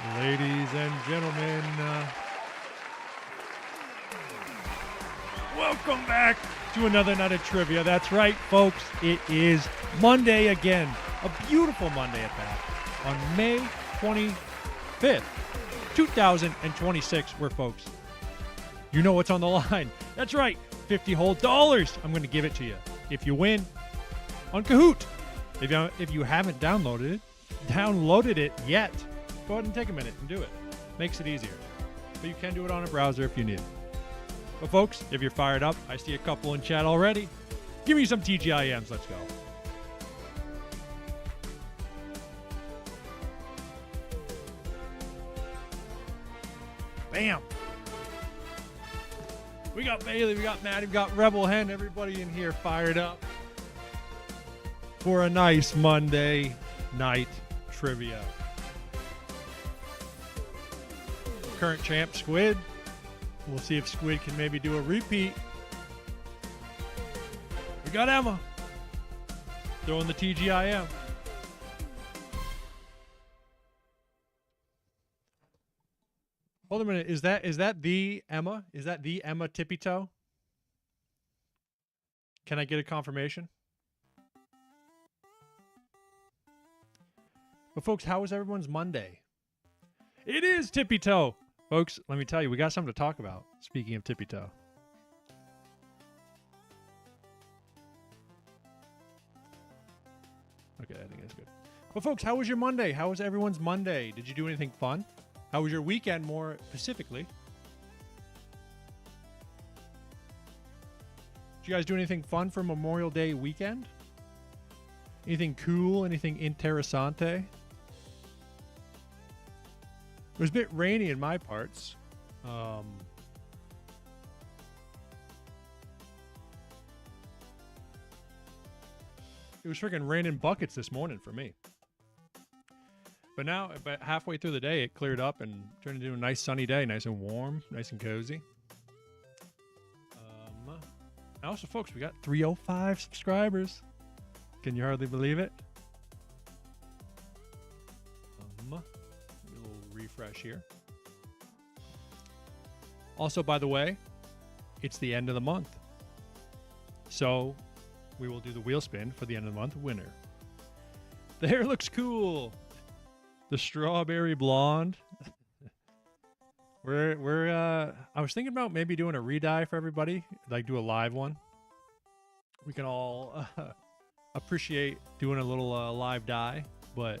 Ladies and gentlemen, welcome back to another night of trivia. That's right, folks. It is Monday again. A beautiful Monday at that. On May 25th, 2026, where, folks, you know what's on the line. That's right, 50 whole dollars. I'm going to give it to you if you win on Kahoot. If you haven't downloaded it yet, go ahead and take a minute and do it. Makes it easier. But you can do it on a browser if you need. But folks, if you're fired up, I see a couple in chat already. Give me some TGIMs. Let's go. Bam. We got Bailey, we got Maddie, we got Rebel Hen. Everybody in here fired up for a nice Monday night trivia. Current champ, Squid. We'll see if Squid can maybe do a repeat. We got Emma throwing the TGIM. Hold a minute. Is that the Emma? Is that the Emma Tippy Toe? Can I get a confirmation? But folks, how was everyone's Monday? It is Tippy Toe. Folks, let me tell you, we got something to talk about. Speaking of Tippy Toe. Okay, I think that's good. But folks, how was your Monday? How was everyone's Monday? Did you do anything fun? How was your weekend, more specifically? Did you guys do anything fun for Memorial Day weekend? Anything cool? Anything interessante? It was a bit rainy in my parts. It was freaking raining buckets this morning for me. But now, about halfway through the day, it cleared up and turned into a nice sunny day. Nice and warm, nice and cozy. Also, folks, we got 305 subscribers. Can you hardly believe it? A little refresh here. Also, by the way, it's the end of the month. So we will do the wheel spin for the end of the month winner. The hair looks cool. The strawberry blonde. I was thinking about maybe doing a re-dye for everybody, like do a live one. We can all appreciate doing a little live dye, but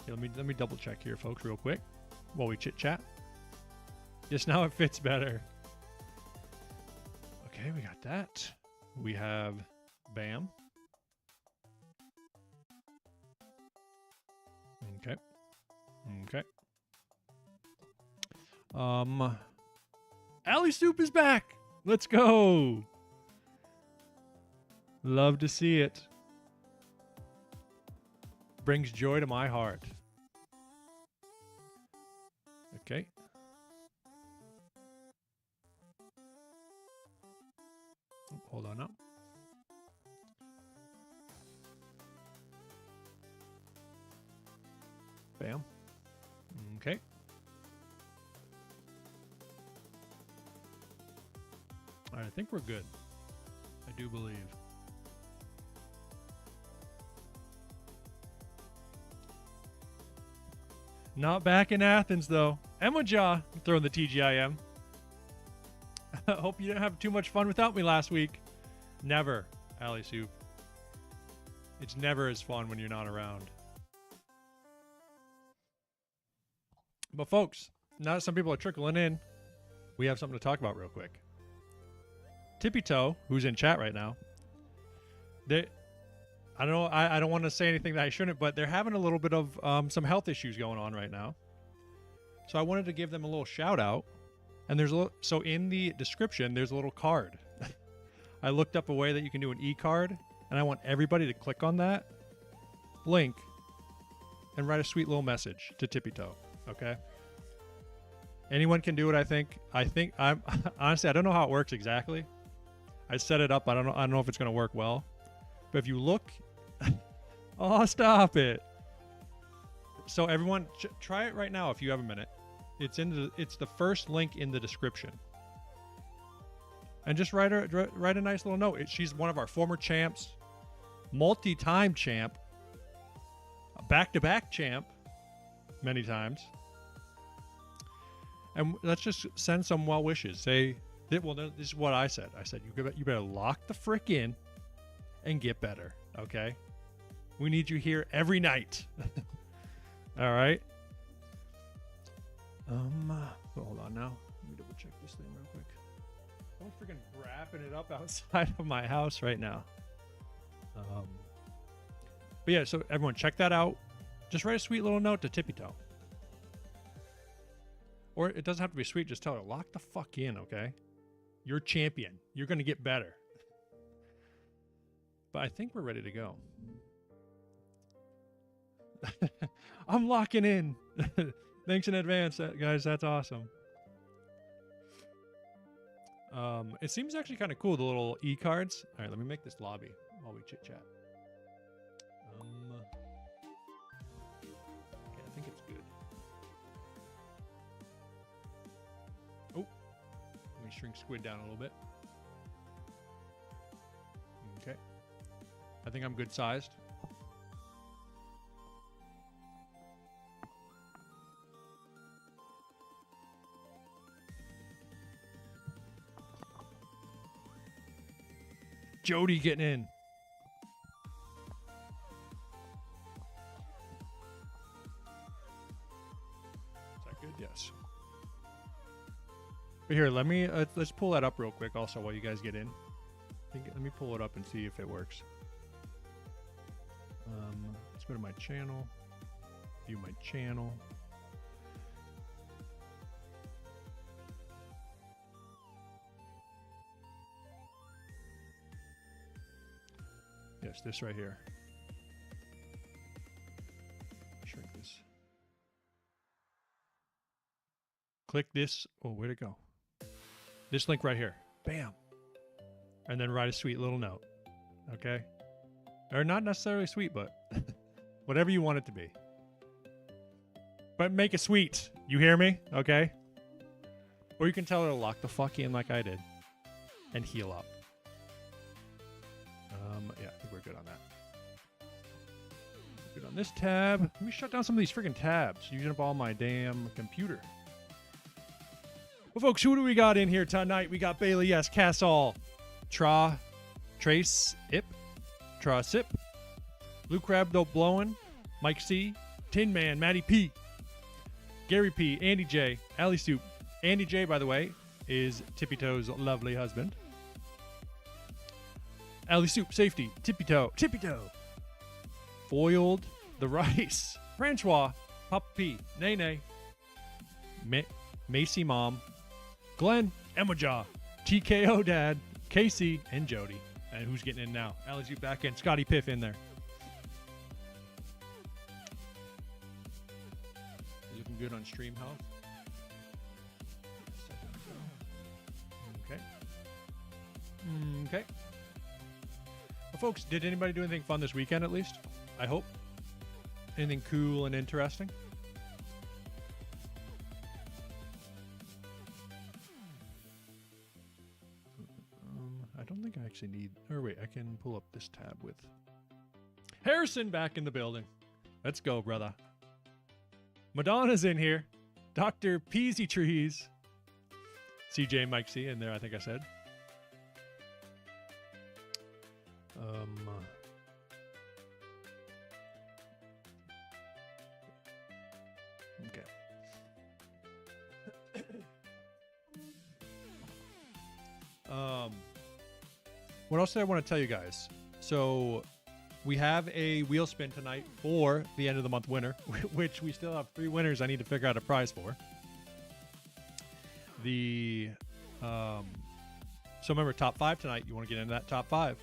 yeah, let me double check here, folks, real quick while we chit chat. Just now it fits better. Okay, we got that. We have Bam. Okay. Okay. Alley Soup is back. Let's go. Love to see it. Brings joy to my heart. Okay. Oh, hold on up. Bam. Okay. All right, I think we're good. I do believe. Not back in Athens, though. Emma Jaw throwing the TGIM. Hope you didn't have too much fun without me last week. Never, Alley Soup. It's never as fun when you're not around. But folks, now that some people are trickling in, we have something to talk about real quick. Tippy Toe, who's in chat right now, I don't know, I don't want to say anything that I shouldn't, but they're having a little bit of some health issues going on right now. So I wanted to give them a little shout out. And so in the description, there's a little card. I looked up a way that you can do an e-card, and I want everybody to click on that link and write a sweet little message to Tippy Toe. Okay. Anyone can do it. I think I'm honestly, I don't know how it works exactly. I set it up. I don't know if it's going to work well, but if you look, oh, stop it. So everyone, try it right now if you have a minute. It's the first link in the description. And just write a nice little note. She's one of our former champs, multi-time champ, a back-to-back champ, many times. And let's just send some well wishes. Say, well, this is what I said. I said, you better lock the frick in and get better, okay? We need you here every night. All right? Hold on now. Let me double check this thing real quick. I'm freaking wrapping it up outside of my house right now. But yeah, so everyone check that out. Just write a sweet little note to Tippy Toe. Or it doesn't have to be sweet. Just tell her, lock the fuck in, okay? You're champion. You're going to get better. But I think we're ready to go. I'm locking in. Thanks in advance, guys. That's awesome. It seems actually kind of cool, the little e-cards. All right, let me make this lobby while we chit-chat. Okay, I think it's good. Oh, let me shrink Squid down a little bit. Okay. I think I'm good sized. Jody getting in. Is that good? Yes. But here, let's pull that up real quick also while you guys get in. Let me pull it up and see if it works. Let's go to my channel. View my channel. Yes, this right here. Shrink this. Click this. Oh, where'd it go? This link right here. Bam. And then write a sweet little note. Okay? Or not necessarily sweet, but whatever you want it to be. But make it sweet. You hear me? Okay? Or you can tell her to lock the fuck in like I did. And heal up. Yeah, I think we're good on that. Good on this tab. Let me shut down some of these freaking tabs. Using up all my damn computer. Well, folks, who do we got in here tonight? We got Bailey, yes, Cassall, Trace, Ip, Sip, Blue Crab Dope Blowin', Mike C, Tin Man, Matty P, Gary P, Andy J, Alley Soup. Andy J, by the way, is Tippy Toe's lovely husband. Alley Soup, Safety, Tippy Toe, Foiled, The Rice, Francois, Papa P, Nene, Macy Mom, Glenn, Emmajaw, TKO Dad, Casey, and Jody. And who's getting in now? Alley Soup back in, Scotty Piff in there. Looking good on Stream Health. Okay. Okay. Well, folks, did anybody do anything fun this weekend at least? I hope. Anything cool and interesting? I don't think I actually need... Or wait, I can pull up this tab with... Harrison back in the building. Let's go, brother. Madonna's in here. Dr. Peasy Trees. CJ and Mike C in there, I think I said. Okay. What else did I want to tell you guys? So we have a wheel spin tonight for the end of the month winner, which we still have 3 winners I need to figure out a prize for. So remember, top 5 tonight. You want to get into that top 5.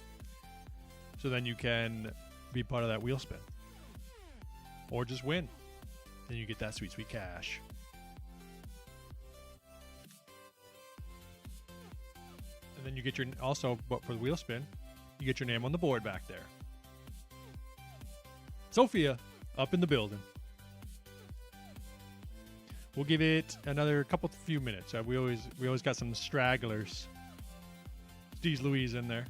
So then you can be part of that wheel spin. Or just win. Then you get that sweet, sweet cash. And then you get your, also, but for the wheel spin, you get your name on the board back there. Sophia, up in the building. We'll give it another few minutes. We always got some stragglers. Steez Louise in there.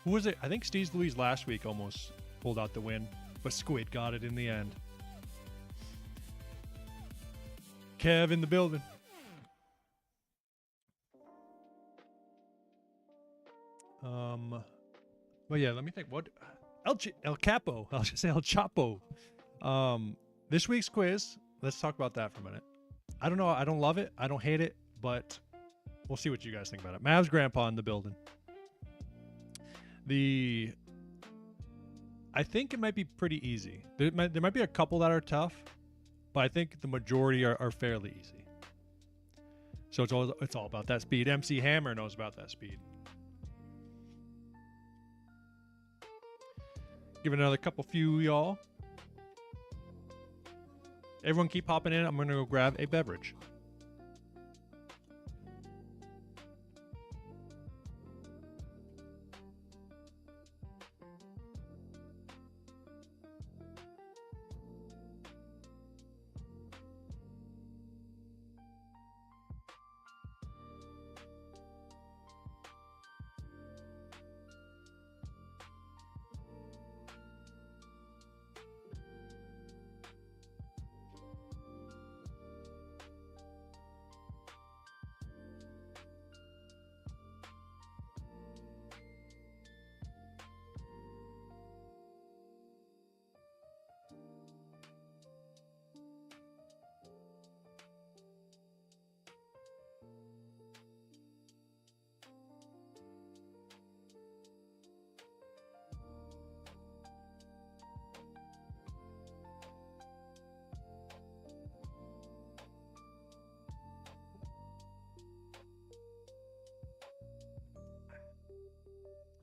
Who was it? I think Steez Louise last week almost pulled out the win, but Squid got it in the end. Kev in the building. Well, yeah, let me think. What? El Capo. I'll just say El Chapo. This week's quiz. Let's talk about that for a minute. I don't know. I don't love it. I don't hate it, but we'll see what you guys think about it. Mav's grandpa in the building. I think it might be pretty easy. There might be a couple that are tough, but I think the majority are fairly easy. So it's all about that speed. MC Hammer knows about that speed. Give it another few, y'all. Everyone keep hopping in. I'm going to go grab a beverage.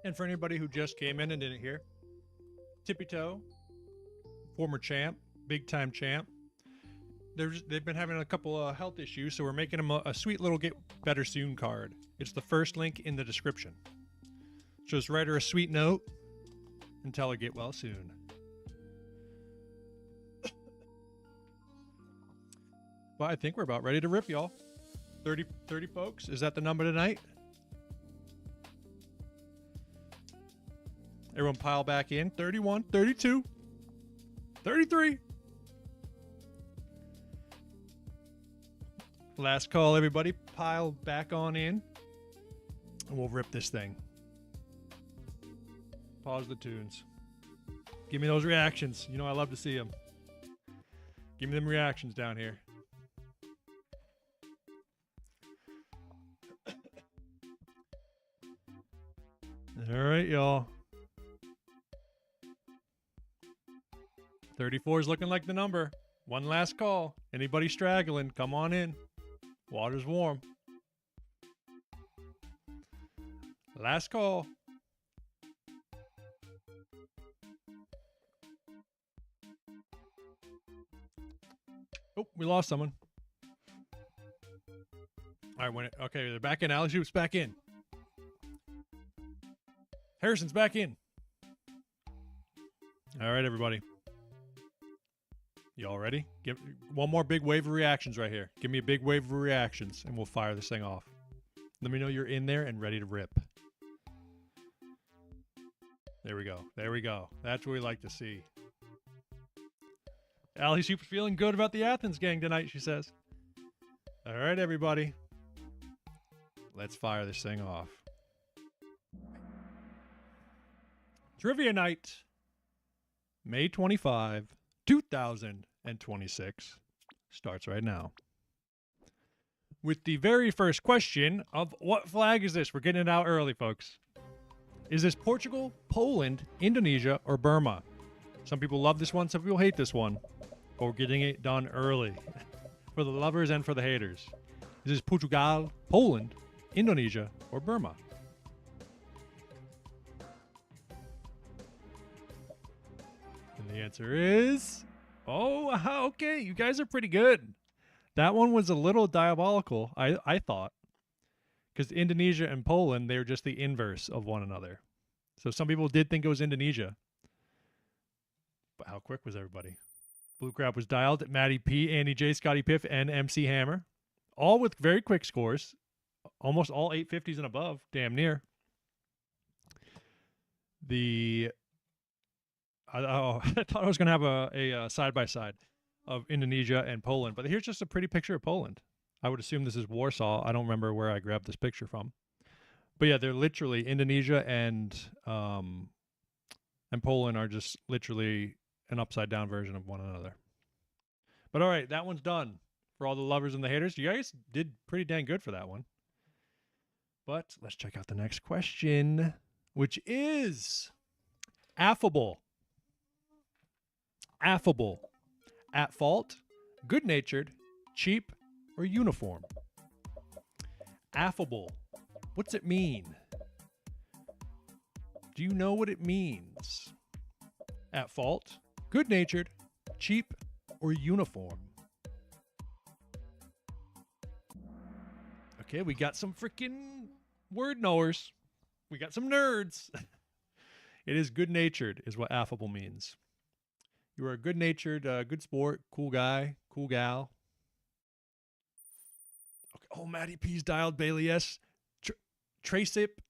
And for anybody who just came in and didn't hear, Tippy Toe, former champ, big time champ, they've been having a couple of health issues, so we're making them a sweet little Get Better Soon card. It's the first link in the description. Just write her a sweet note and tell her get well soon. Well, I think we're about ready to rip, y'all. 30 folks. Is that the number tonight? Everyone pile back in. 31, 32, 33. Last call, everybody. Pile back on in. And we'll rip this thing. Pause the tunes. Give me those reactions. You know I love to see them. Give me them reactions down here. All right, y'all. 34 is looking like the number. One last call. Anybody straggling, come on in. Water's warm. Last call. Oh, we lost someone. All right, okay, they're back in. Alex Hoop's back in. Harrison's back in. All right, everybody. Y'all ready? Give one more big wave of reactions right here. Give me a big wave of reactions, and we'll fire this thing off. Let me know you're in there and ready to rip. There we go. There we go. That's what we like to see. Allie Super's feeling good about the Athens gang tonight, she says. All right, everybody. Let's fire this thing off. Trivia night, May 25, 2026, starts right now. With the very first question of what flag is this? We're getting it out early, folks. Is this Portugal, Poland, Indonesia, or Burma? Some people love this one, some people hate this one. But we're getting it done early for the lovers and for the haters. Is this Portugal, Poland, Indonesia, or Burma? And the answer is... Oh, okay. You guys are pretty good. That one was a little diabolical, I thought. Because Indonesia and Poland, they were just the inverse of one another. So some people did think it was Indonesia. But how quick was everybody? Blue Crab was dialed. Matty P, Andy J, Scotty Piff, and MC Hammer. All with very quick scores. Almost all 850s and above. Damn near. I thought I was going to have a side-by-side of Indonesia and Poland. But here's just a pretty picture of Poland. I would assume this is Warsaw. I don't remember where I grabbed this picture from. But yeah, they're literally Indonesia and Poland are just literally an upside-down version of one another. But all right, that one's done. For all the lovers and the haters, you guys did pretty dang good for that one. But let's check out the next question, which is affable. Affable. At fault, good-natured, cheap, or uniform? Affable. What's it mean? Do you know what it means? At fault, good-natured, cheap, or uniform? Okay, we got some freaking word knowers. We got some nerds. It is good-natured is what affable means. You are a good-natured, good sport, cool guy, cool gal. Okay. Oh, Matty P's dialed. Bailey S. Tracip,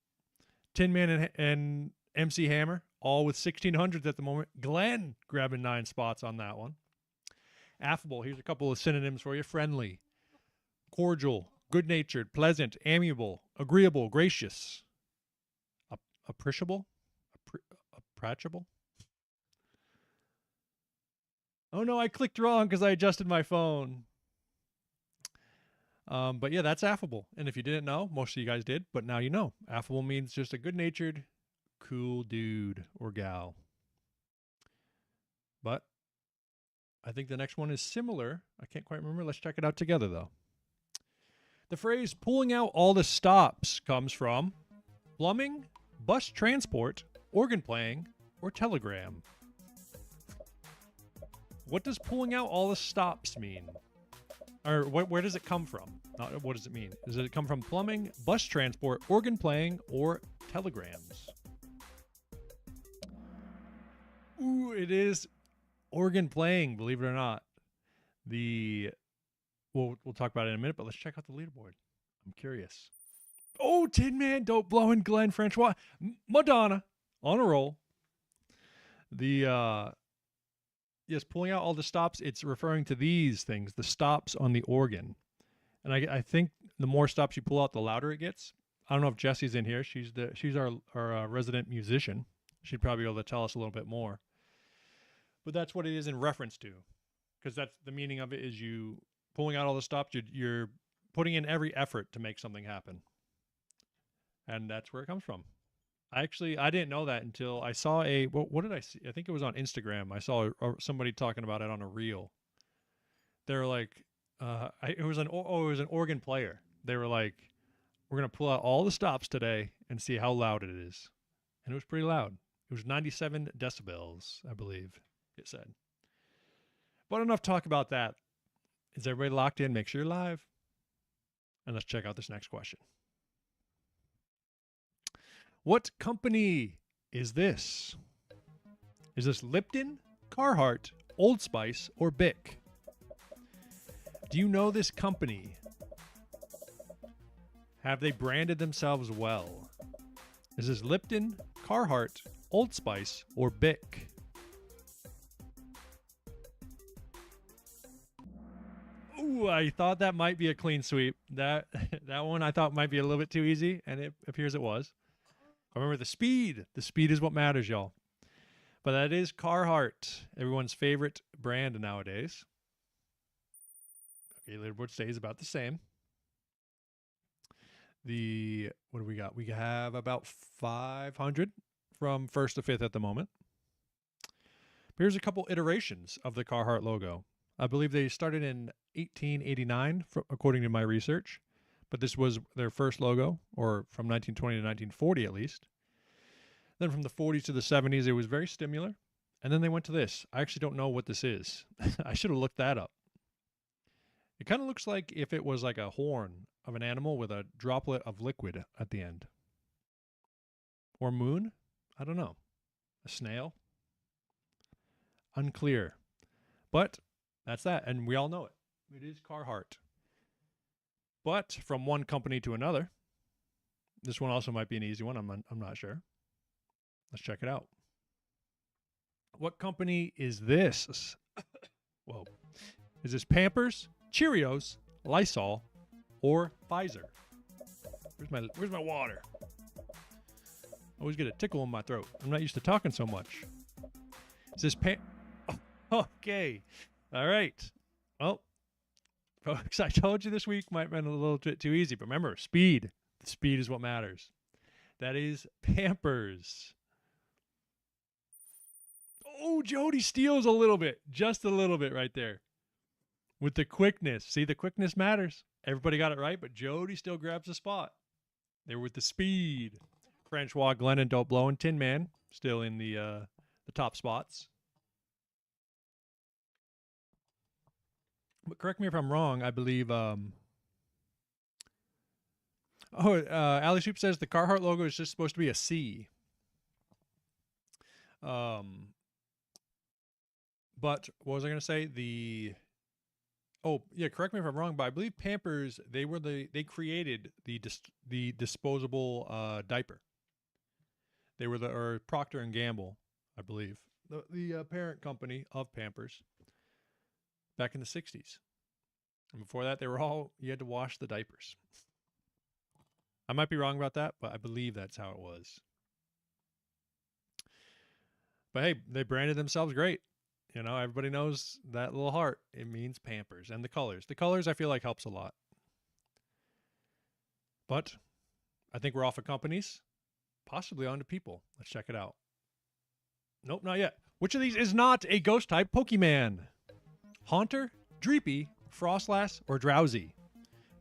Tin Man, and MC Hammer, all with 1600s at the moment. Glenn grabbing 9 spots on that one. Affable, here's a couple of synonyms for you. Friendly, cordial, good-natured, pleasant, amiable, agreeable, gracious. Appreciable? Approachable? Oh no, I clicked wrong because I adjusted my phone. But yeah, that's affable. And if you didn't know, most of you guys did, but now you know. Affable means just a good-natured, cool dude or gal. But I think the next one is similar. I can't quite remember. Let's check it out together, though. The phrase pulling out all the stops comes from plumbing, bus transport, organ playing, or telegram. What does pulling out all the stops mean? Or where does it come from? Not what does it mean? Does it come from plumbing, bus transport, organ playing, or telegrams? Ooh, it is organ playing, believe it or not. We'll talk about it in a minute, but let's check out the leaderboard. I'm curious. Oh, Tin Man, Dope Blowing, Glenn Francois, Madonna, on a roll. Yes, pulling out all the stops, it's referring to these things, the stops on the organ. And I think the more stops you pull out, the louder it gets. I don't know if Jessie's in here. She's our resident musician. She'd probably be able to tell us a little bit more. But that's what it is in reference to. Because that's the meaning of it is you pulling out all the stops, you're putting in every effort to make something happen. And that's where it comes from. I didn't know that until I saw what did I see? I think it was on Instagram. I saw somebody talking about it on a reel. They were like, it was an organ player. They were like, we're going to pull out all the stops today and see how loud it is. And it was pretty loud. It was 97 decibels, I believe it said. But enough talk about that. Is everybody locked in? Make sure you're live. And let's check out this next question. What company is this? Is this Lipton, Carhartt, Old Spice, or Bic? Do you know this company? Have they branded themselves well? Is this Lipton, Carhartt, Old Spice, or Bic? Ooh, I thought that might be a clean sweep. That one I thought might be a little bit too easy, and it appears it was. Remember the speed. The speed is what matters, y'all. But that is Carhartt, everyone's favorite brand nowadays. Okay, leaderboard stays about the same. What do we got? We have about 500 from 1st to 5th at the moment. Here's a couple iterations of the Carhartt logo. I believe they started in 1889, according to my research. But this was their first logo, or from 1920 to 1940 at least. Then from the 40s to the 70s, it was very similar. And then they went to this. I actually don't know what this is. I should have looked that up. It kind of looks like if it was like a horn of an animal with a droplet of liquid at the end. Or moon? I don't know. A snail? Unclear. But that's that. And we all know it. It is Carhartt. But from one company to another, this one also might be an easy one. I'm not sure. Let's check it out. What company is this? Whoa. Is this Pampers, Cheerios, Lysol, or Pfizer? Where's my water? I always get a tickle in my throat. I'm not used to talking so much. Is this Okay. All right. Well, folks, I told you this week might have been a little bit too easy, but remember, speed. The speed is what matters. That is Pampers. Oh, Jody steals a little bit. Just a little bit right there. With the quickness. See, the quickness matters. Everybody got it right, but Jody still grabs the spot. They were with the speed. Francois, Glenn, and Dope Blow and Tin Man still in the top spots. But correct me if I'm wrong. I believe. Ali Soup says the Carhartt logo is just supposed to be a C. But what was I going to say? Correct me if I'm wrong, but I believe Pampers, they created the disposable diaper. They were or Procter and Gamble, I believe, the parent company of Pampers back in the 60s. And before that, you had to wash the diapers. I might be wrong about that, but I believe that's how it was. But hey, they branded themselves great. You know, everybody knows that little heart. It means Pampers. And the colors. The colors, I feel like, helps a lot. But I think we're off of companies. Possibly onto people. Let's check it out. Nope, not yet. Which of these is not a ghost-type Pokemon? Haunter, Dreepy, Frostlass, or Drowsy?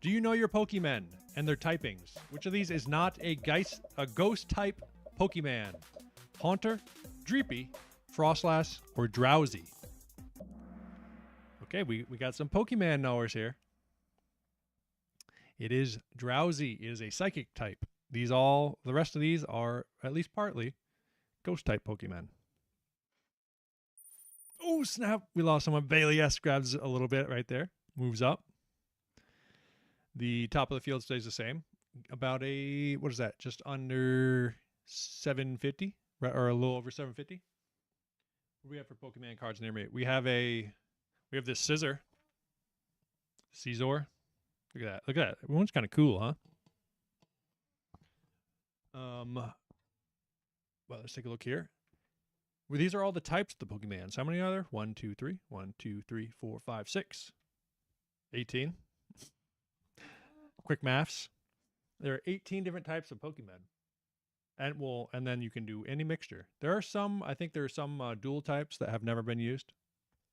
Do you know your Pokemon and their typings? Which of these is not a ghost-type Pokemon? Haunter, Dreepy, Frostlass, or Drowsy? Okay, we got some Pokemon knowers here. It is Drowsy. It is a psychic type. The rest of these are, at least partly, ghost-type Pokemon. Oh, snap. We lost someone. Bailey S. grabs a little bit right there. Moves up. The top of the field stays the same. About what is that? Just under 750? Or a little over 750? What do we have for Pokemon cards near me? We have this Scizor. Look at that. Everyone's kind of cool, huh? Well, let's take a look here. Well, these are all the types of the Pokemon. So how many are there? 1, 2, 3. 1, 2, 3, 4, 5, 6. 18. Quick maths. There are 18 different types of Pokemon. And then you can do any mixture. I think there are some dual types that have never been used.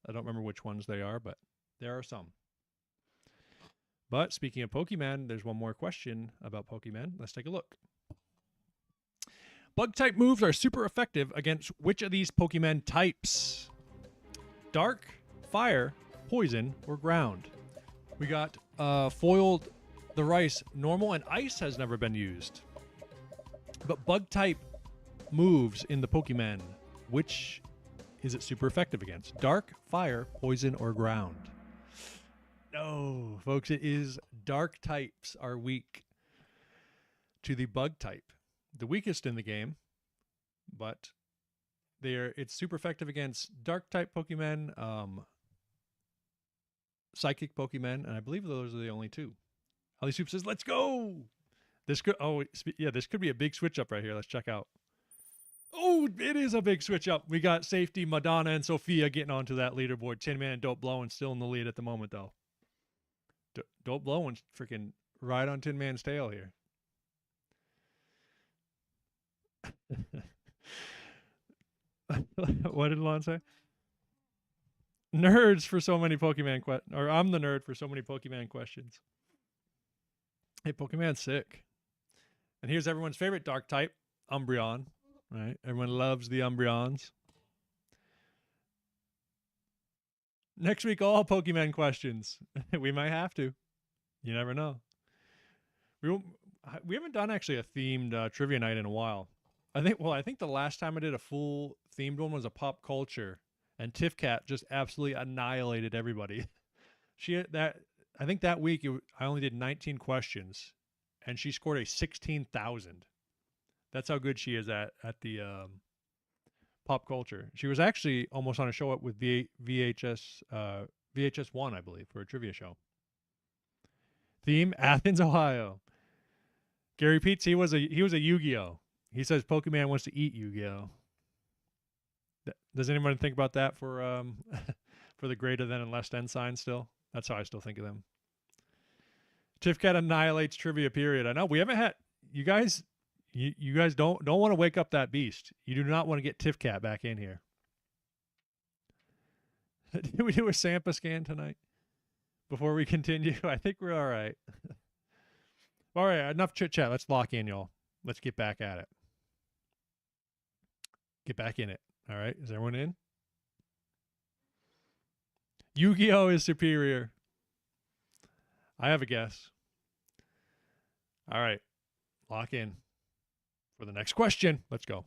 I don't remember which ones they are, but there are some. But speaking of Pokemon, there's one more question about Pokemon. Let's take a look. Bug-type moves are super effective against which of these Pokemon types? Dark, Fire, Poison, or Ground? We got Foiled the Rice. Normal and Ice has never been used. But Bug-type moves in the Pokemon, which is it super effective against? Dark, Fire, Poison, or Ground? No, folks, it is Dark types are weak to the Bug type. The weakest in the game, but it's super effective against Dark type Pokemon, Psychic Pokemon, and I believe those are the only two. Ali Soup says, "Let's go!" This could be a big switch up right here. Let's check out. Oh, it is a big switch up. We got Safety, Madonna, and Sophia getting onto that leaderboard. Tin Man and Dope Blowing still in the lead at the moment, though. Dope Blowing freaking right on Tin Man's tail here. What did Lon say? Nerds for so many Pokemon questions. Or I'm the nerd for so many Pokemon questions. Hey, Pokemon's sick. And here's everyone's favorite dark type, Umbreon. Right? Everyone loves the Umbreons. Next week, all Pokemon questions. We might have to. You never know. We haven't done actually a themed trivia night in a while. I think the last time I did a full themed one was a pop culture, and Tiff Cat just absolutely annihilated everybody. I think that week I only did 19 questions, and she scored a 16,000. That's how good she is at the pop culture. She was actually almost on a show with VHS One, I believe, for a trivia show. Theme: Athens, Ohio. Gary Peets, he was a Yu-Gi-Oh. He says Pokemon wants to eat Yu-Gi-Oh. Does anyone think about that for for the greater than and less than sign still? That's how I still think of them. Tiff Cat annihilates trivia, period. I know we haven't had you guys don't want to wake up that beast. You do not want to get Tiff Cat back in here. Did we do a Sampa scan tonight? Before we continue, I think we're all right. All right, enough chit chat. Let's lock in, y'all. Let's get back at it. Get back in it. All right, is everyone in? Yu-Gi-Oh is superior. I have a guess. All right, lock in for the next question. Let's go.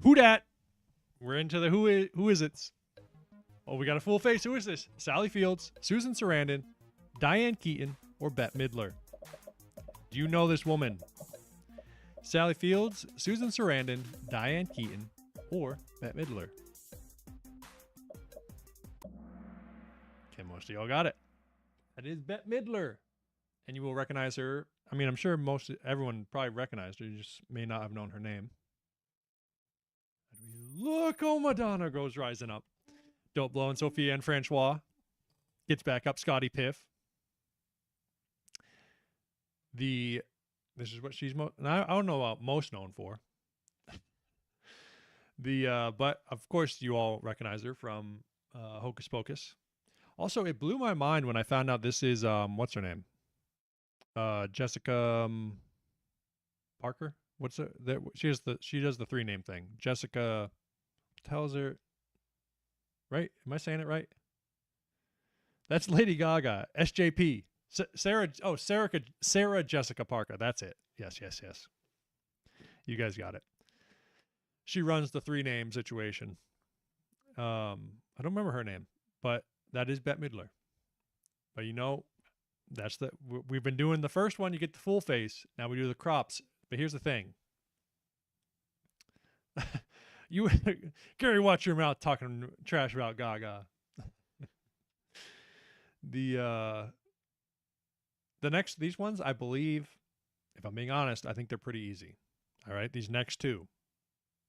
Who dat? We're into the who is it? Oh, we got a full face. Who is this? Sally Fields, Susan Sarandon, Diane Keaton, or Bette Midler? Do you know this woman? Sally Fields, Susan Sarandon, Diane Keaton, or Bette Midler? Okay, most of y'all got it. That is Bette Midler. And you will recognize her. I mean, I'm sure everyone probably recognized her. You just may not have known her name. Look, oh, Madonna goes rising up. Don't blow and Sophia and Francois. Gets back up. Scotty Piff. This is what she's I don't know what most known for. But of course you all recognize her from Hocus Pocus. Also, it blew my mind when I found out this is what's her name? Jessica Parker. What's her? She does the 3-name thing. Jessica tells her. Right? Am I saying it right? That's Lady Gaga. SJP. Sarah Jessica Parker. That's it. Yes. You guys got it. She runs the 3-name situation. I don't remember her name, but that is Bette Midler. But we've been doing the first one. You get the full face. Now we do the crops. But here's the thing. Gary, watch your mouth talking trash about Gaga. The next, these ones, I believe, if I'm being honest, I think they're pretty easy. All right, these next two.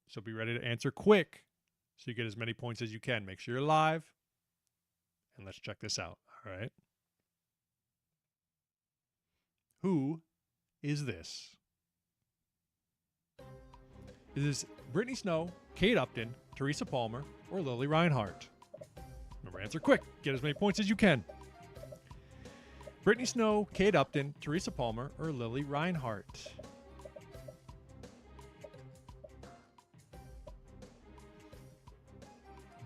So be ready to answer quick so you get as many points as you can. Make sure you're live. And let's check this out. All right. Who is this? Is this Brittany Snow, Kate Upton, Teresa Palmer, or Lily Reinhart? Remember, answer quick. Get as many points as you can. Brittany Snow, Kate Upton, Teresa Palmer, or Lily Reinhart?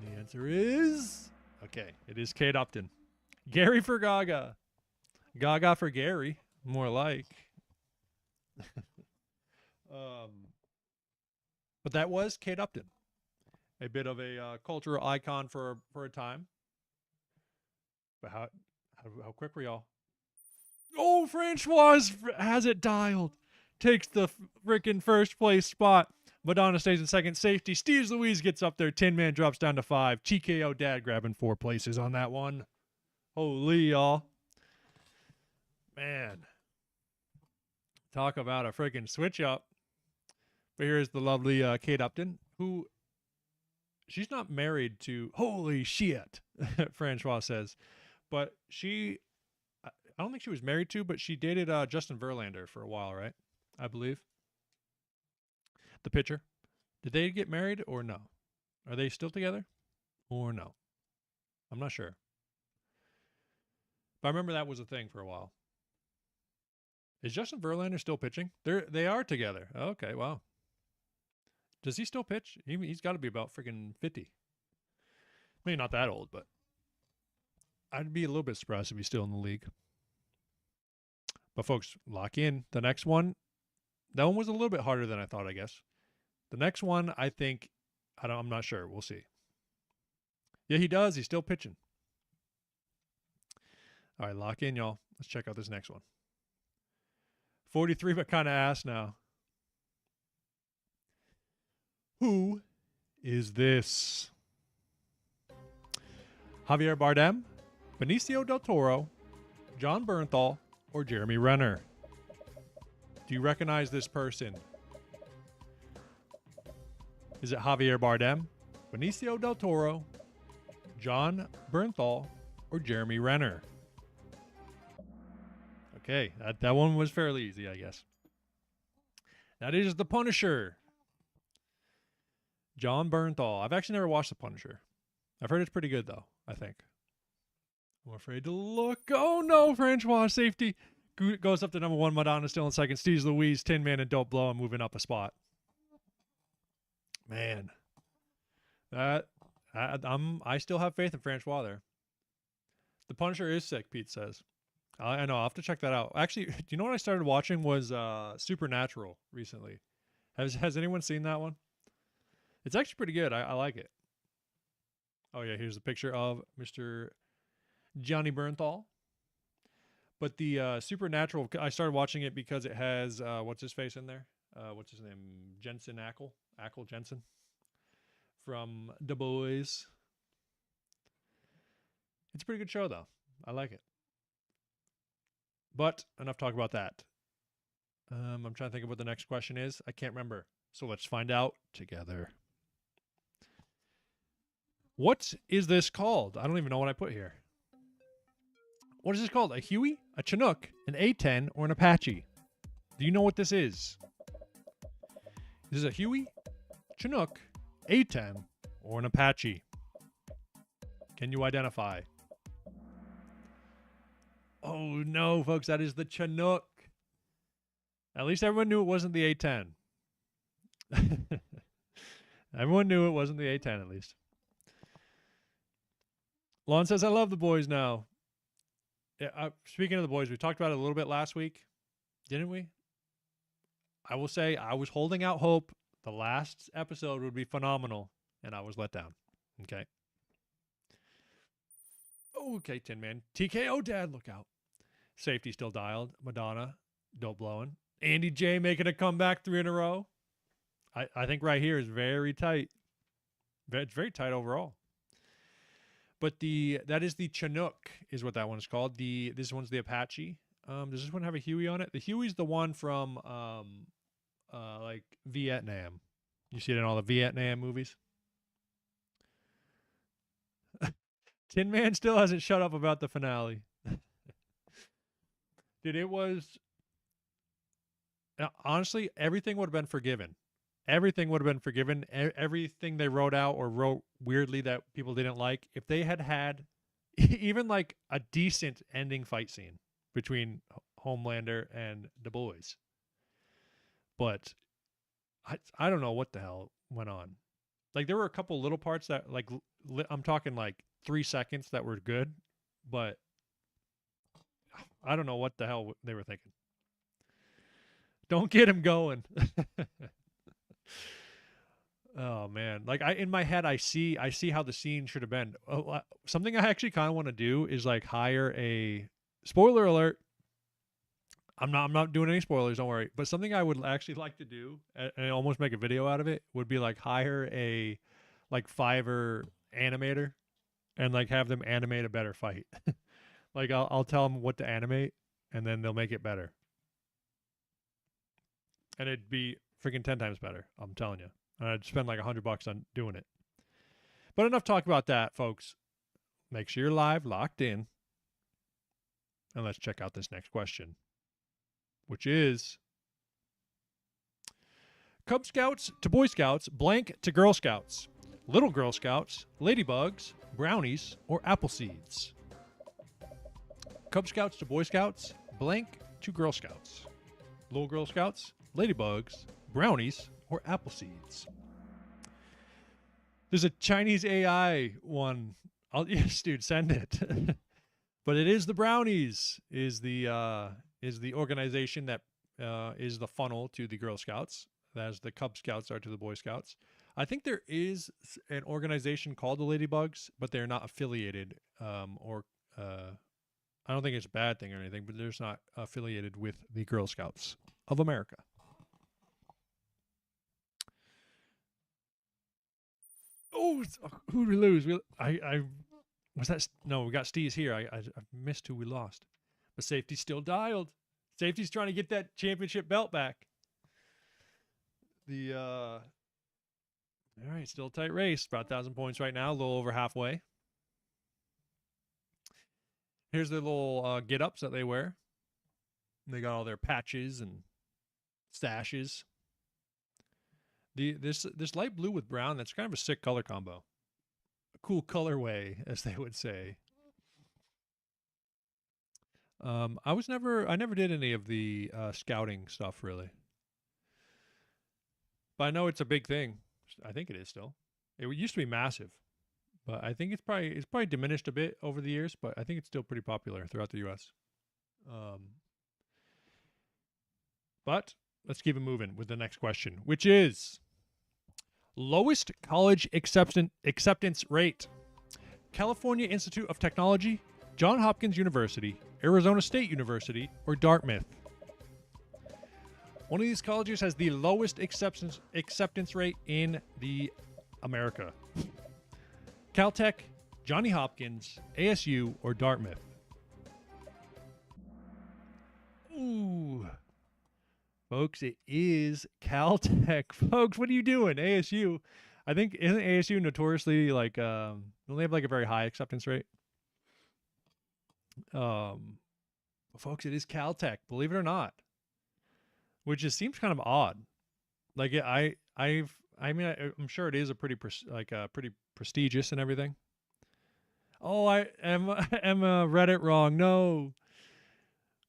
The answer is... Okay, it is Kate Upton. Gary for Gaga. Gaga for Gary, more like. But that was Kate Upton. A bit of a cultural icon for a time. But how quick were y'all? Oh, Francois has it dialed. Takes the freaking first place spot. Madonna stays in second. Safety. Steve Louise gets up there. Tin Man drops down to 5. TKO Dad grabbing 4 places on that one. Holy, y'all. Man. Talk about a freaking switch up. But here's the lovely Kate Upton, who she's not married to. Holy shit, Francois says. But I don't think she was married to, but she dated Justin Verlander for a while, right? I believe. The pitcher. Did they get married or no? Are they still together or no? I'm not sure. But I remember that was a thing for a while. Is Justin Verlander still pitching? They are together. Okay, wow. Does he still pitch? He's got to be about freaking 50. Maybe not that old, but I'd be a little bit surprised if he's still in the league. But folks, lock in. The next one, that one was a little bit harder than I thought, I guess. The next one, I think, I'm not sure. We'll see. Yeah, he does. He's still pitching. All right, lock in, y'all. Let's check out this next one. 43, but kind of ass now. Who is this? Javier Bardem, Benicio del Toro, John Bernthal, or Jeremy Renner? Do you recognize this person? Is it Javier Bardem, Benicio del Toro, John Bernthal, or Jeremy Renner? Okay, that one was fairly easy, I guess. That is The Punisher. John Bernthal. I've actually never watched The Punisher. I've heard it's pretty good, though, I think. I'm afraid to look. Oh, no, Francois. Safety. Goes up to number 1. Madonna still in second. Steve's Louise, Tin Man, and Don't Blow. I'm moving up a spot. Man. I still have faith in Francois there. The Punisher is sick, Pete says. I know. I'll have to check that out. Actually, do you know what I started watching was Supernatural recently? Has anyone seen that one? It's actually pretty good. I like it. Oh, yeah. Here's a picture of Mr. Johnny Bernthal. But the Supernatural, I started watching it because it has, what's his face in there? What's his name? Jensen Ackles? Ackles Jensen? From The Boys. It's a pretty good show, though. I like it. But enough talk about that. I'm trying to think of what the next question is. I can't remember. So let's find out together. What is this called? I don't even know what I put here. What is this called? A Huey, a Chinook, an A10, or an Apache? Do you know what this is? Is this a Huey, Chinook, A10, or an Apache? Can you identify? Oh, no, folks. That is the Chinook. At least everyone knew it wasn't the A10. Everyone knew it wasn't the A10, at least. Lon says, I love The Boys now. Yeah, speaking of The Boys, we talked about it a little bit last week, didn't we? I will say I was holding out hope the last episode would be phenomenal, and I was let down. Okay. Okay, Tin Man. TKO, Dad, look out. Safety still dialed. Madonna, don't blowing. Andy J making a comeback 3 in a row. I think right here is very tight. It's very tight overall. But that is the Chinook, is what that one is called. This one's the Apache. Does this one have a Huey on it? The Huey's the one from like Vietnam. You see it in all the Vietnam movies. Tin Man still hasn't shut up about the finale. Dude, it was honestly, everything would have been forgiven. Everything would have been forgiven. Everything they wrote out or wrote weirdly that people didn't like, if they had even like a decent ending fight scene between Homelander and the boys. But I don't know what the hell went on. Like, there were a couple little parts that, like, I'm talking like 3 seconds that were good, but I don't know what the hell they were thinking. Don't get him going. Oh man, like in my head I see how the scene should have been. Something I actually kind of want to do is like hire a spoiler alert. I'm not doing any spoilers, don't worry. But something I would actually like to do and almost make a video out of it would be like hire a like Fiverr animator and like have them animate a better fight. Like I'll tell them what to animate and then they'll make it better. And it'd be freaking 10 times better, I'm telling you. And I'd spend like $100 on doing it. But enough talk about that, folks. Make sure you're live, locked in. And let's check out this next question, which is Cub Scouts to Boy Scouts, blank to Girl Scouts, Little Girl Scouts, Ladybugs, Brownies, or Apple Seeds. Cub Scouts to Boy Scouts, blank to Girl Scouts, Little Girl Scouts, Ladybugs, Brownies, or Apple Seeds. There's a Chinese AI one. Yes, dude, send it. But it is the Brownies is the organization that is the funnel to the Girl Scouts, as the Cub Scouts are to the Boy Scouts. I think there is an organization called the Ladybugs, but they're not affiliated, or I don't think it's a bad thing or anything, but they're just not affiliated with the Girl Scouts of America. Oh, who did we lose? I was that. No, we got Steve's here. I missed who we lost, but safety's still dialed. Safety's trying to get that championship belt back. All right, still a tight race. About 1,000 points right now, a little over halfway. Here's their little get-ups that they wear. They got all their patches and stashes. This light blue with brown, that's kind of a sick color combo. A cool colorway, as they would say. I never did any of the scouting stuff really. But I know it's a big thing. I think it is still. It used to be massive, but I think it's probably diminished a bit over the years, but I think it's still pretty popular throughout the US. But let's keep it moving with the next question, which is lowest college acceptance rate. California Institute of Technology, Johns Hopkins University, Arizona State University, or Dartmouth. One of these colleges has the lowest acceptance rate in the America. Caltech, Johnny Hopkins, ASU, or Dartmouth. Ooh. Folks, it is Caltech. Folks, what are you doing? ASU. I think, isn't ASU notoriously like, don't they have like a very high acceptance rate? Folks, it is Caltech, believe it or not. Which just seems kind of odd. Like I'm sure it is a pretty pretty prestigious and everything. Oh, I read it wrong. No,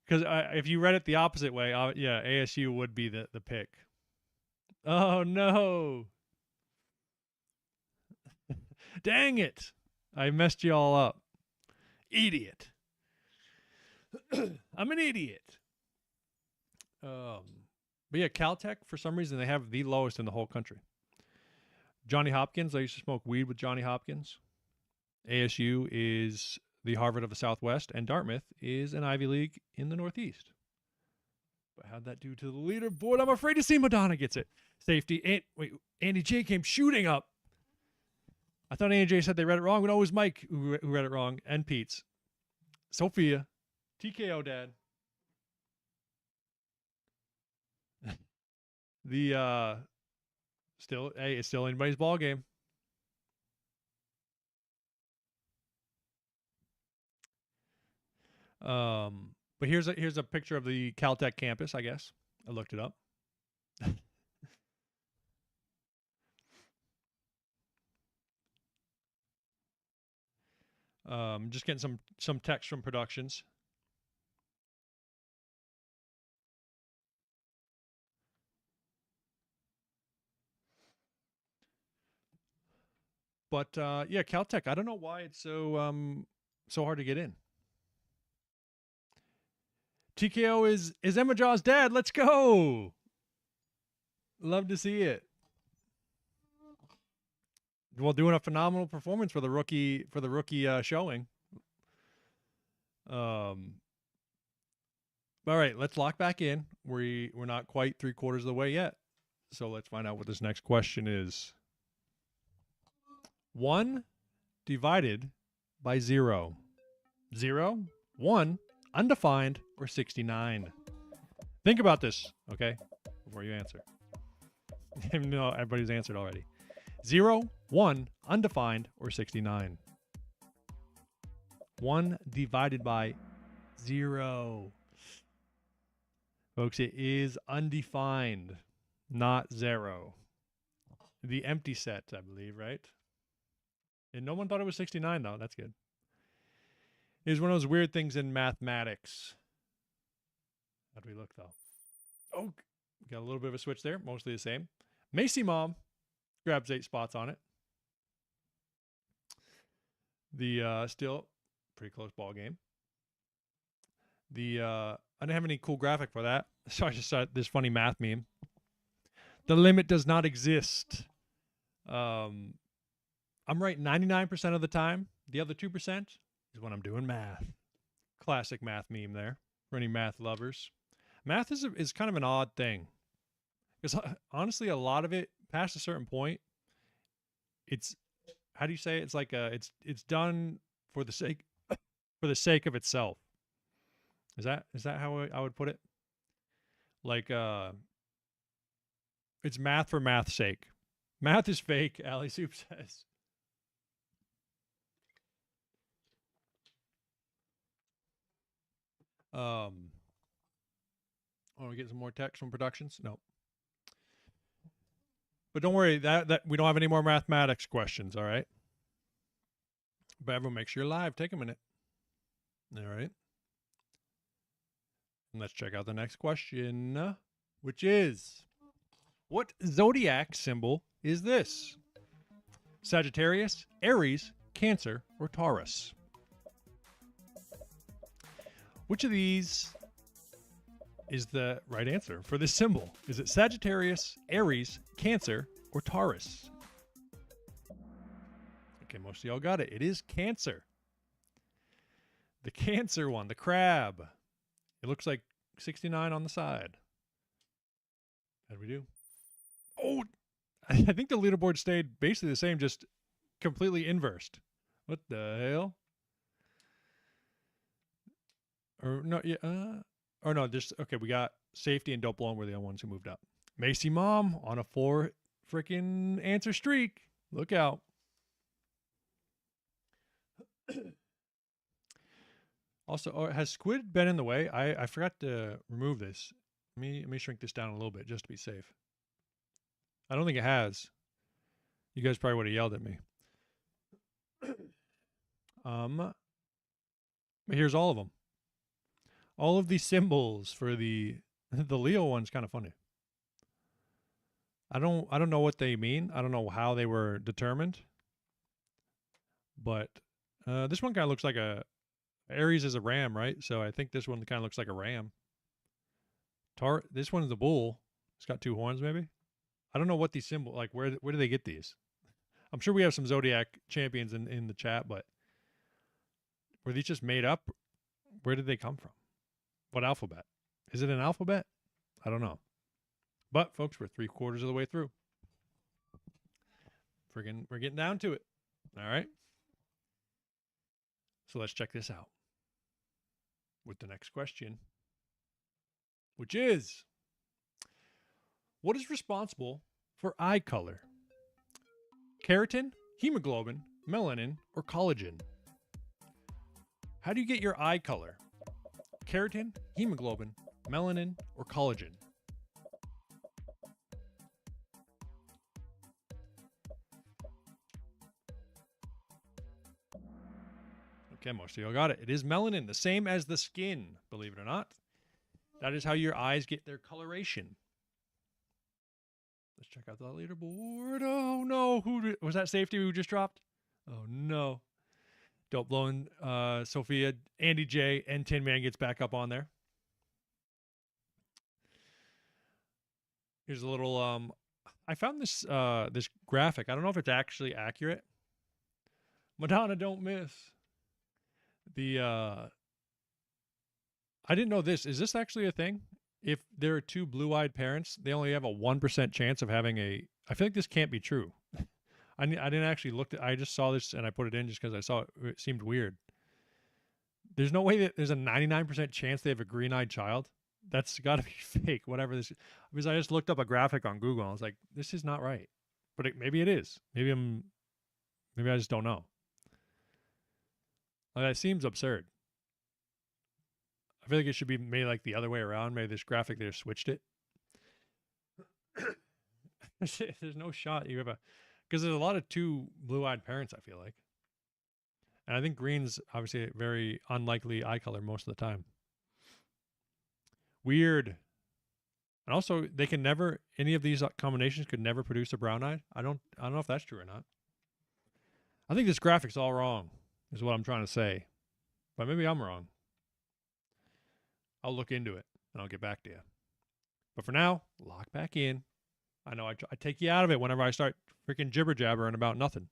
because if you read it the opposite way, yeah, ASU would be the pick. Oh no! Dang it! I messed you all up. Idiot. I'm an idiot. But yeah, Caltech, for some reason, they have the lowest in the whole country. Johnny Hopkins, I used to smoke weed with Johnny Hopkins. ASU is the Harvard of the Southwest, and Dartmouth is an Ivy League in the Northeast. But how'd that do to the leaderboard? I'm afraid to see Madonna gets it. Safety. Wait, Andy J came shooting up. I thought Andy J said they read it wrong. No, it was Mike who read it wrong, and Pete's. Sophia. TKO, Dad. It's still anybody's ball game. But here's a picture of the Caltech campus, I guess. I looked it up. Just getting some text from productions. But yeah, Caltech. I don't know why it's so hard to get in. TKO is Emma Jaw's dad. Let's go. Love to see it. Well, doing a phenomenal performance for the rookie showing. All right, let's lock back in. We're not quite 3/4 of the way yet, so let's find out what this next question is. 1 divided by 0. 0, 1, undefined, or 69. Think about this, okay, before you answer. No, everybody's answered already. 0, 1, undefined, or 69. 1 divided by 0. Folks, it is undefined, not 0. The empty set, I believe, right? And no one thought it was 69, though. That's good. It is one of those weird things in mathematics. How do we look, though? Oh, got a little bit of a switch there. Mostly the same. Macy Mom grabs 8 spots on it. The still pretty close ball game. I didn't have any cool graphic for that, so I just saw this funny math meme. The limit does not exist. Um, I'm right 99% of the time. The other 2% is when I'm doing math. Classic math meme there for any math lovers. Math is kind of an odd thing because honestly, a lot of it past a certain point, it's how do you say it? It's like it's done for the sake of itself. Is that how I would put it? Like it's math for math's sake. Math is fake, Ali Soup says. Want to get some more text from productions? No. But don't worry, that we don't have any more mathematics questions, all right? But everyone, make sure you're live. Take a minute. All right. And let's check out the next question, which is, what zodiac symbol is this? Sagittarius, Aries, Cancer, or Taurus? Which of these is the right answer for this symbol? Is it Sagittarius, Aries, Cancer, or Taurus? Okay, most of y'all got it. It is Cancer. The Cancer one, the crab. It looks like 69 on the side. How do we do? Oh, I think the leaderboard stayed basically the same, just completely inversed. What the hell? Or no, yeah, or no, just okay. We got safety and dope blowing were the only ones who moved up. Macy Mom on a 4 freaking answer streak. Look out. Also, has squid been in the way? I forgot to remove this. Let me shrink this down a little bit just to be safe. I don't think it has. You guys probably would have yelled at me. But here's all of them. All of these symbols for the Leo one's kind of funny. I don't know what they mean. I don't know how they were determined. But this one kind of looks like a Aries is a ram, right? So I think this one kind of looks like a ram. This one's the bull. It's got 2 horns, maybe. I don't know what these symbols like. Where do they get these? I'm sure we have some zodiac champions in the chat, but were these just made up? Where did they come from? What alphabet? Is it an alphabet? I don't know. But folks, we're 3/4 of the way through. We're getting down to it. All right. So let's check this out with the next question, which is, what is responsible for eye color? Keratin, hemoglobin, melanin, or collagen? How do you get your eye color? Keratin, hemoglobin, melanin, or collagen? Okay, most of y'all got it. It is melanin, the same as the skin, believe it or not. That is how your eyes get their coloration. Let's check out the leaderboard. Oh, no. Was that safety who just dropped? Oh, no. Dope blowing Sophia, Andy J, and Tin Man gets back up on there. Here's a little I found this this graphic. I don't know if it's actually accurate. Madonna don't miss. I didn't know this. Is this actually a thing? If there are 2 blue-eyed parents, they only have a 1% chance of having a I feel like this can't be true. I didn't actually look at I just saw this and I put it in just because I saw it. It seemed weird. There's no way that there's a 99% chance they have a green-eyed child. That's got to be fake, whatever this is. Because I just looked up a graphic on Google and I was like, this is not right. But maybe it is. Maybe I just don't know. That seems absurd. I feel like it should be made like the other way around. Maybe this graphic, they just switched it. There's no shot you have because there's a lot of 2 blue-eyed parents, I feel like. And I think green's obviously a very unlikely eye color most of the time. Weird. And also, they can never, any of these combinations could never produce a brown-eyed. I don't know if that's true or not. I think this graphic's all wrong, is what I'm trying to say. But maybe I'm wrong. I'll look into it, and I'll get back to you. But for now, lock back in. I know I take you out of it whenever I start freaking jibber jabbering about nothing.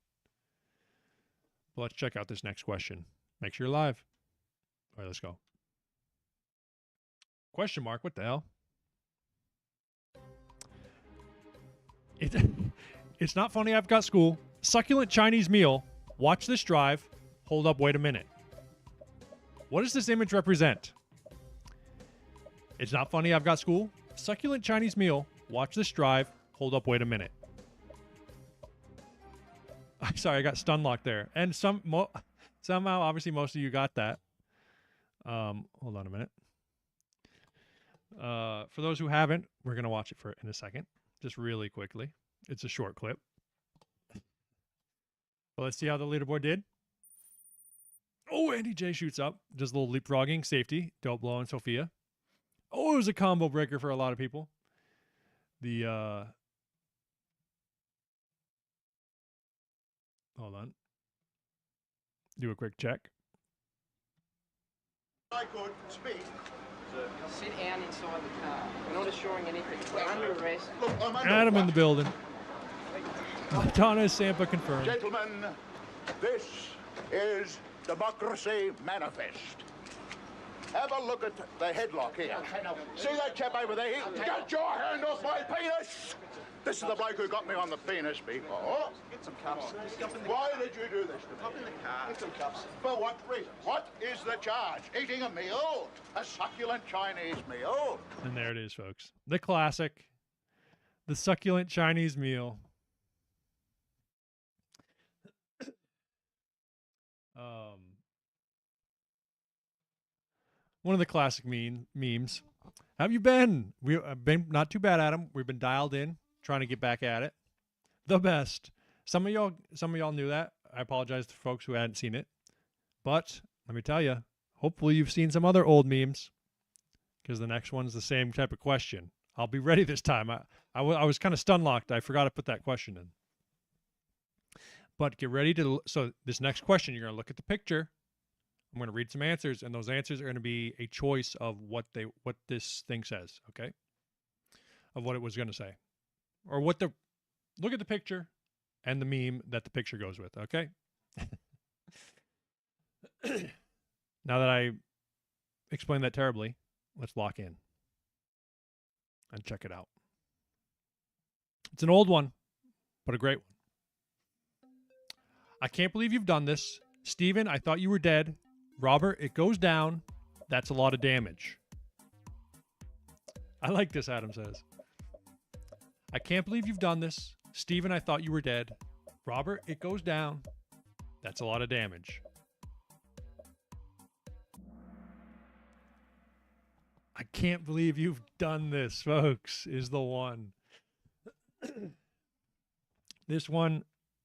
But let's check out this next question. Make sure you're live. All right, let's go. Question mark, what the hell? It's not funny, I've got school. Succulent Chinese meal. Watch this drive. Hold up, wait a minute. What does this image represent? It's not funny, I've got school. Succulent Chinese meal. Watch this drive. Hold up, wait a minute. I'm sorry, I got stun locked there. And somehow, obviously, most of you got that. Hold on a minute. For those who haven't, we're going to watch it in a second. Just really quickly. It's a short clip. But let's see how the leaderboard did. Oh, Andy J shoots up. Just a little leapfrogging. Safety. Dope blow and Sophia. Oh, it was a combo breaker for a lot of people. Hold on. Do a quick check. I could speak. Sit down inside the car. We're not assuring anything. We're under arrest. Look, I'm under Adam in the building. Madonna Sampa confirmed. Gentlemen, this is Democracy Manifest. Have a look at the headlock here. See that chap over there? Get your hand off my penis! This is the bloke who got me on the penis before. Get some cups. Why did you do this to me? Hop in the car. Get some cups. For what reason? What is the charge? Eating a meal? A succulent Chinese meal? And there it is, folks. The classic. The succulent Chinese meal. One of the classic memes. How have you been? We've been not too bad, Adam. We've been dialed in, trying to get back at it. The best. Some of y'all knew that. I apologize to folks who hadn't seen it. But let me tell you, hopefully you've seen some other old memes, because the next one's the same type of question. I'll be ready this time. I was kind of stun locked. I forgot to put that question in. But get ready to. So this next question, you're going to look at the picture. I'm going to read some answers, and those answers are going to be a choice of what this thing says, okay? Of what it was going to say. Or look at the picture and the meme that the picture goes with, okay? Now that I explained that terribly, let's lock in and check it out. It's an old one, but a great one. I can't believe you've done this. Steven, I thought you were dead. Robert, it goes down. That's a lot of damage. I like this, Adam says. I can't believe you've done this. Steven, I thought you were dead. Robert, it goes down. That's a lot of damage. I can't believe you've done this, folks, is the one. This one,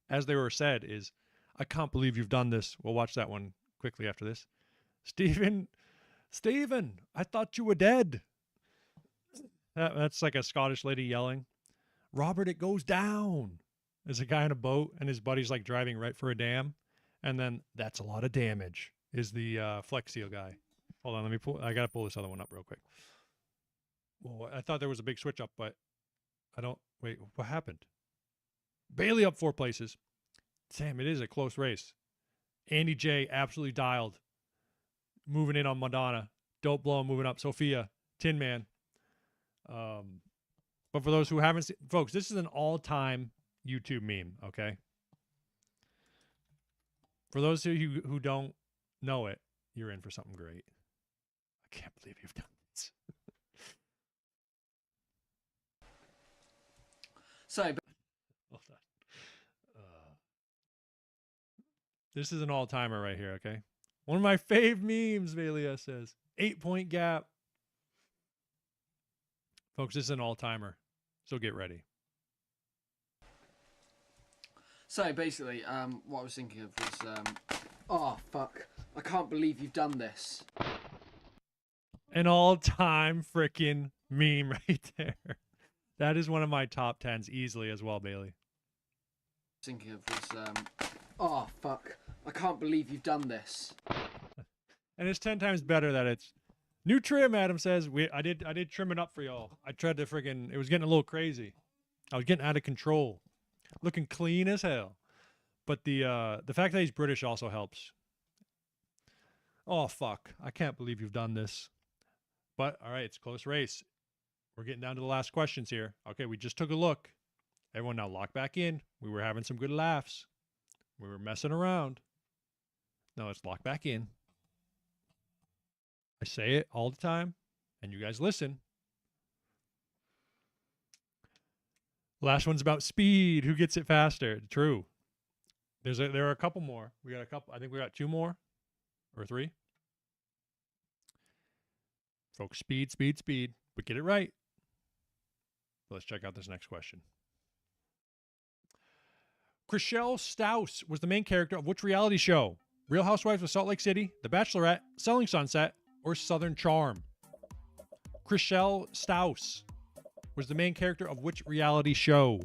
as they were said, is I can't believe you've done this. We'll watch that one quickly after this. Steven, I thought you were dead. That's like a Scottish lady yelling. Robert, it goes down. There's a guy in a boat, and his buddy's like driving right for a dam. And then that's a lot of damage, is the Flex Seal guy. Hold on, I got to pull this other one up real quick. Well, I thought there was a big switch up, but wait, what happened? Bailey up 4 places. Damn, it is a close race. Andy J absolutely dialed. Moving in on Madonna. Dope Blow moving up. Sophia. Tin Man. But for those who haven't seen, folks, this is an all-time YouTube meme, okay? For those of you who don't know it, you're in for something great. I can't believe you've done this. So, Hold on. This is an all-timer right here, okay? One of my fave memes, Valia says. 8-point gap. Folks, this is an all-timer, so get ready. So basically, what I was thinking of was, oh fuck, I can't believe you've done this. An all-time freaking meme right there. That is one of my top 10s easily as well, Bailey. Thinking of was, oh fuck, I can't believe you've done this. And it's 10 times better that it's new trim. Adam says I did trim it up for y'all. I tried to friggin', it was getting a little crazy. I was getting out of control, looking clean as hell. But the fact that he's British also helps. Oh fuck! I can't believe you've done this. But all right, it's a close race. We're getting down to the last questions here. Okay, we just took a look. Everyone now lock back in. We were having some good laughs. We were messing around. Now let's lock back in. I say it all the time, and you guys listen. Last one's about speed. Who gets it faster? True. There are a couple more. We got a couple. I think we got 2 more or 3. Folks, speed, speed, speed. But get it right. Let's check out this next question. Chriselle Staus was the main character of which reality show? Real Housewives of Salt Lake City, The Bachelorette, Selling Sunset, or Southern Charm? Chriselle Staus was the main character of which reality show?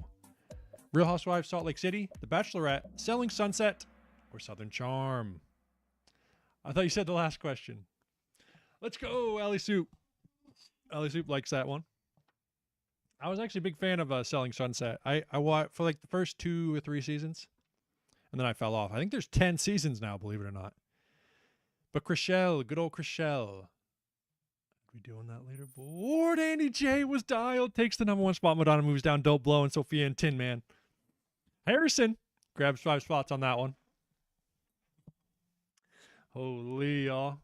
Real Housewives of Salt Lake City, The Bachelorette, Selling Sunset, or Southern Charm? I thought you said the last question. Let's go, Allie Soup. Allie Soup likes that one. I was actually a big fan of Selling Sunset. I watched for like the first 2 or 3 seasons, and then I fell off. I think there's 10 seasons now, believe it or not. But Chriselle, good old Chriselle. We doing that leaderboard. Andy J was dialed. Takes the #1 spot. Madonna moves down. Dope Blow and Sophia and Tin Man. Harrison grabs 5 spots on that one. Holy y'all.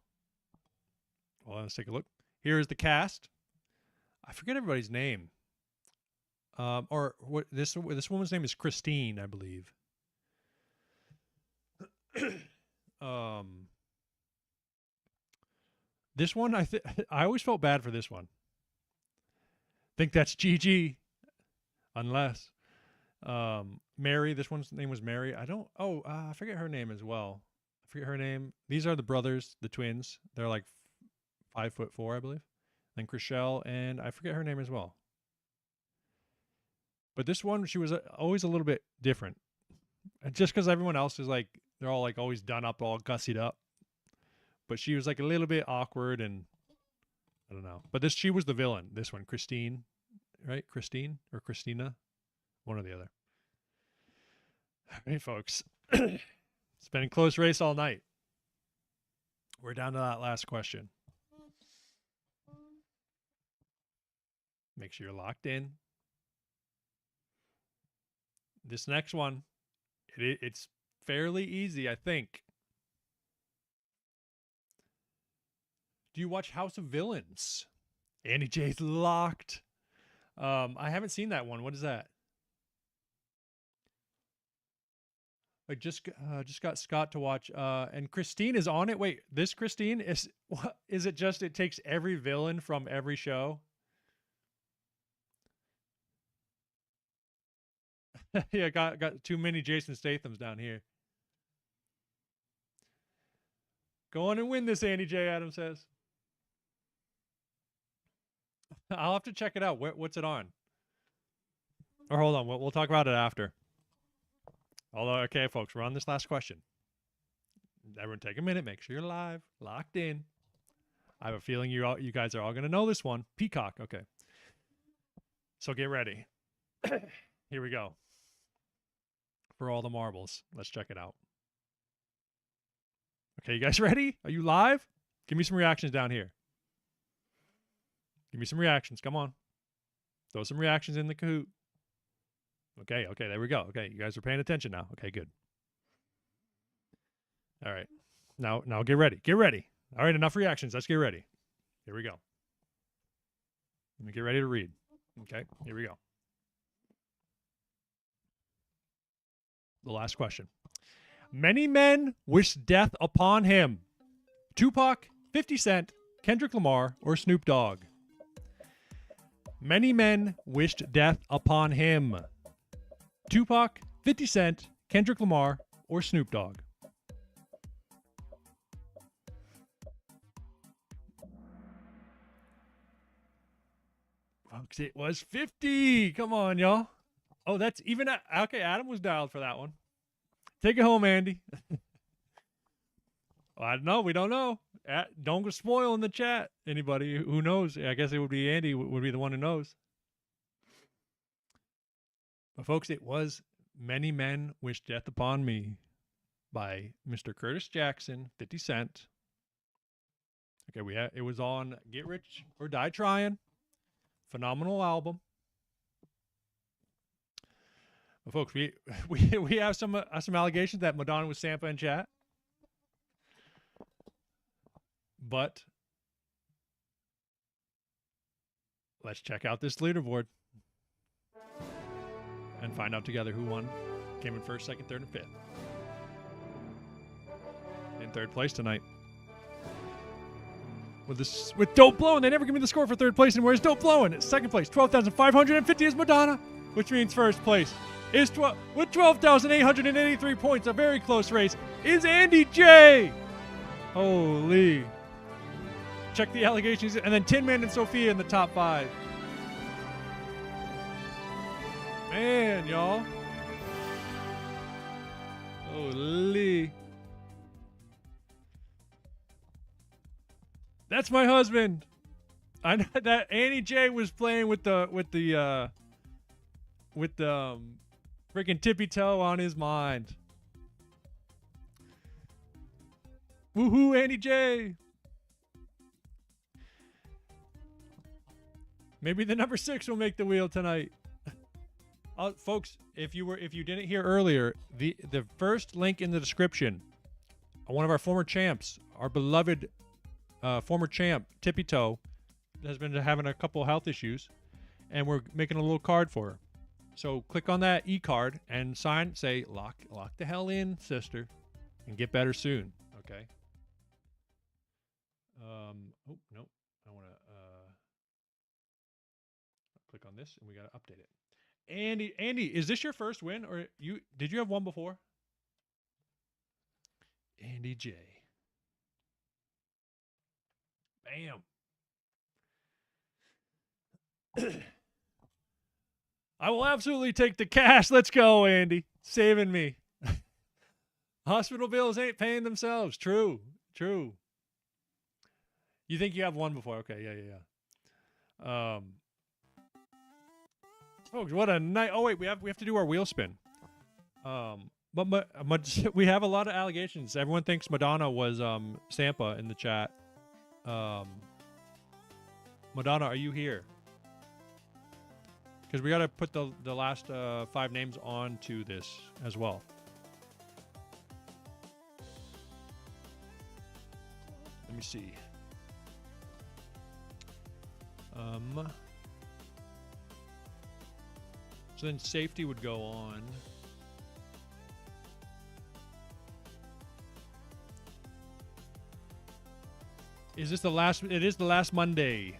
Well, let's take a look. Here is the cast. I forget everybody's name. Or what? This woman's name is Christine, I believe. This one, I always felt bad for this one. Think that's Gigi, unless Mary. This one's name was Mary. I forget her name as well. I forget her name. These are the brothers, the twins. They're like 5'4", I believe. Then Chriselle, and I forget her name as well. But this one, she was always a little bit different. Just because everyone else is like, they're all like always done up, all gussied up. But she was like a little bit awkward and I don't know. But she was the villain. This one, Christine, right? Christine or Christina? One or the other. All right, folks. It's been a close race all night. We're down to that last question. Make sure you're locked in. This next one, it's fairly easy, I think. Do you watch House of Villains? Andy J's locked. I haven't seen that one. What is that? I just got Scott to watch. And Christine is on it. Wait, this Christine is what? Is it just it takes every villain from every show? Yeah, got too many Jason Stathams down here. Go on and win this, Andy J. Adam says. I'll have to check it out. What's it on? Or hold on, we'll talk about it after. Although, okay, folks, we're on this last question. Everyone take a minute. Make sure you're live, locked in. I have a feeling you guys are all going to know this one. Peacock, okay. So get ready. Here we go. For all the marbles. Let's check it out. Okay, you guys ready? Are you live? Give me some reactions down here. Give me some reactions. Come on. Throw some reactions in the Kahoot. Okay, there we go. Okay, you guys are paying attention now. Okay, good. All right. Now get ready. Get ready. All right, enough reactions. Let's get ready. Here we go. Let me get ready to read. Okay, here we go. The last question. Many men wish death upon him. Tupac, 50 Cent, Kendrick Lamar, or Snoop Dogg? Many men wished death upon him. Tupac, 50 Cent, Kendrick Lamar, or Snoop Dogg? Folks, it was 50. Come on, y'all. Oh, that's even... Okay, Adam was dialed for that one. Take it home, Andy. I don't know. We don't know. Don't go spoil in the chat. Anybody who knows? I guess it would be Andy would be the one who knows. But folks, it was Many Men Wish Death Upon Me by Mr. Curtis Jackson, 50 Cent. Okay, it was on Get Rich or Die Trying. Phenomenal album. But folks, we have some allegations that Madonna was Sampa in chat. But let's check out this leaderboard and find out together who won, came in first, second, third, and fifth. In third place tonight. With Dope Blowin', they never give me the score for third place anymore. It's Dope Blowin'. It's second place, 12,550 is Madonna, which means first place is with 12,883 points. A very close race is Andy J. Holy. Check the allegations, and then Tin Man and Sophia in the top 5. Man, y'all. Holy. That's my husband. I know that Annie J was playing with the freaking tippy toe on his mind. Woohoo, Annie J. Maybe the number 6 will make the wheel tonight. Folks, if you didn't hear earlier, the first link in the description, one of our former champs, our beloved former champ, Tippy Toe, has been having a couple of health issues, and we're making a little card for her. So click on that e-card and say, lock the hell in, sister, and get better soon. Okay. Oh, no. I want to click on this, and we got to update it. Andy, is this your first win, or did you have one before? Andy J. Bam. I will absolutely take the cash. Let's go, Andy. Saving me. Hospital bills ain't paying themselves. True. You think you have one before? Okay, yeah. Folks, what a night! Oh wait, we have to do our wheel spin. But we have a lot of allegations. Everyone thinks Madonna was Sampa in the chat. Madonna, are you here? Because we got to put the last 5 names onto this as well. Let me see. So then safety would go on. Is this the last? It is the last Monday.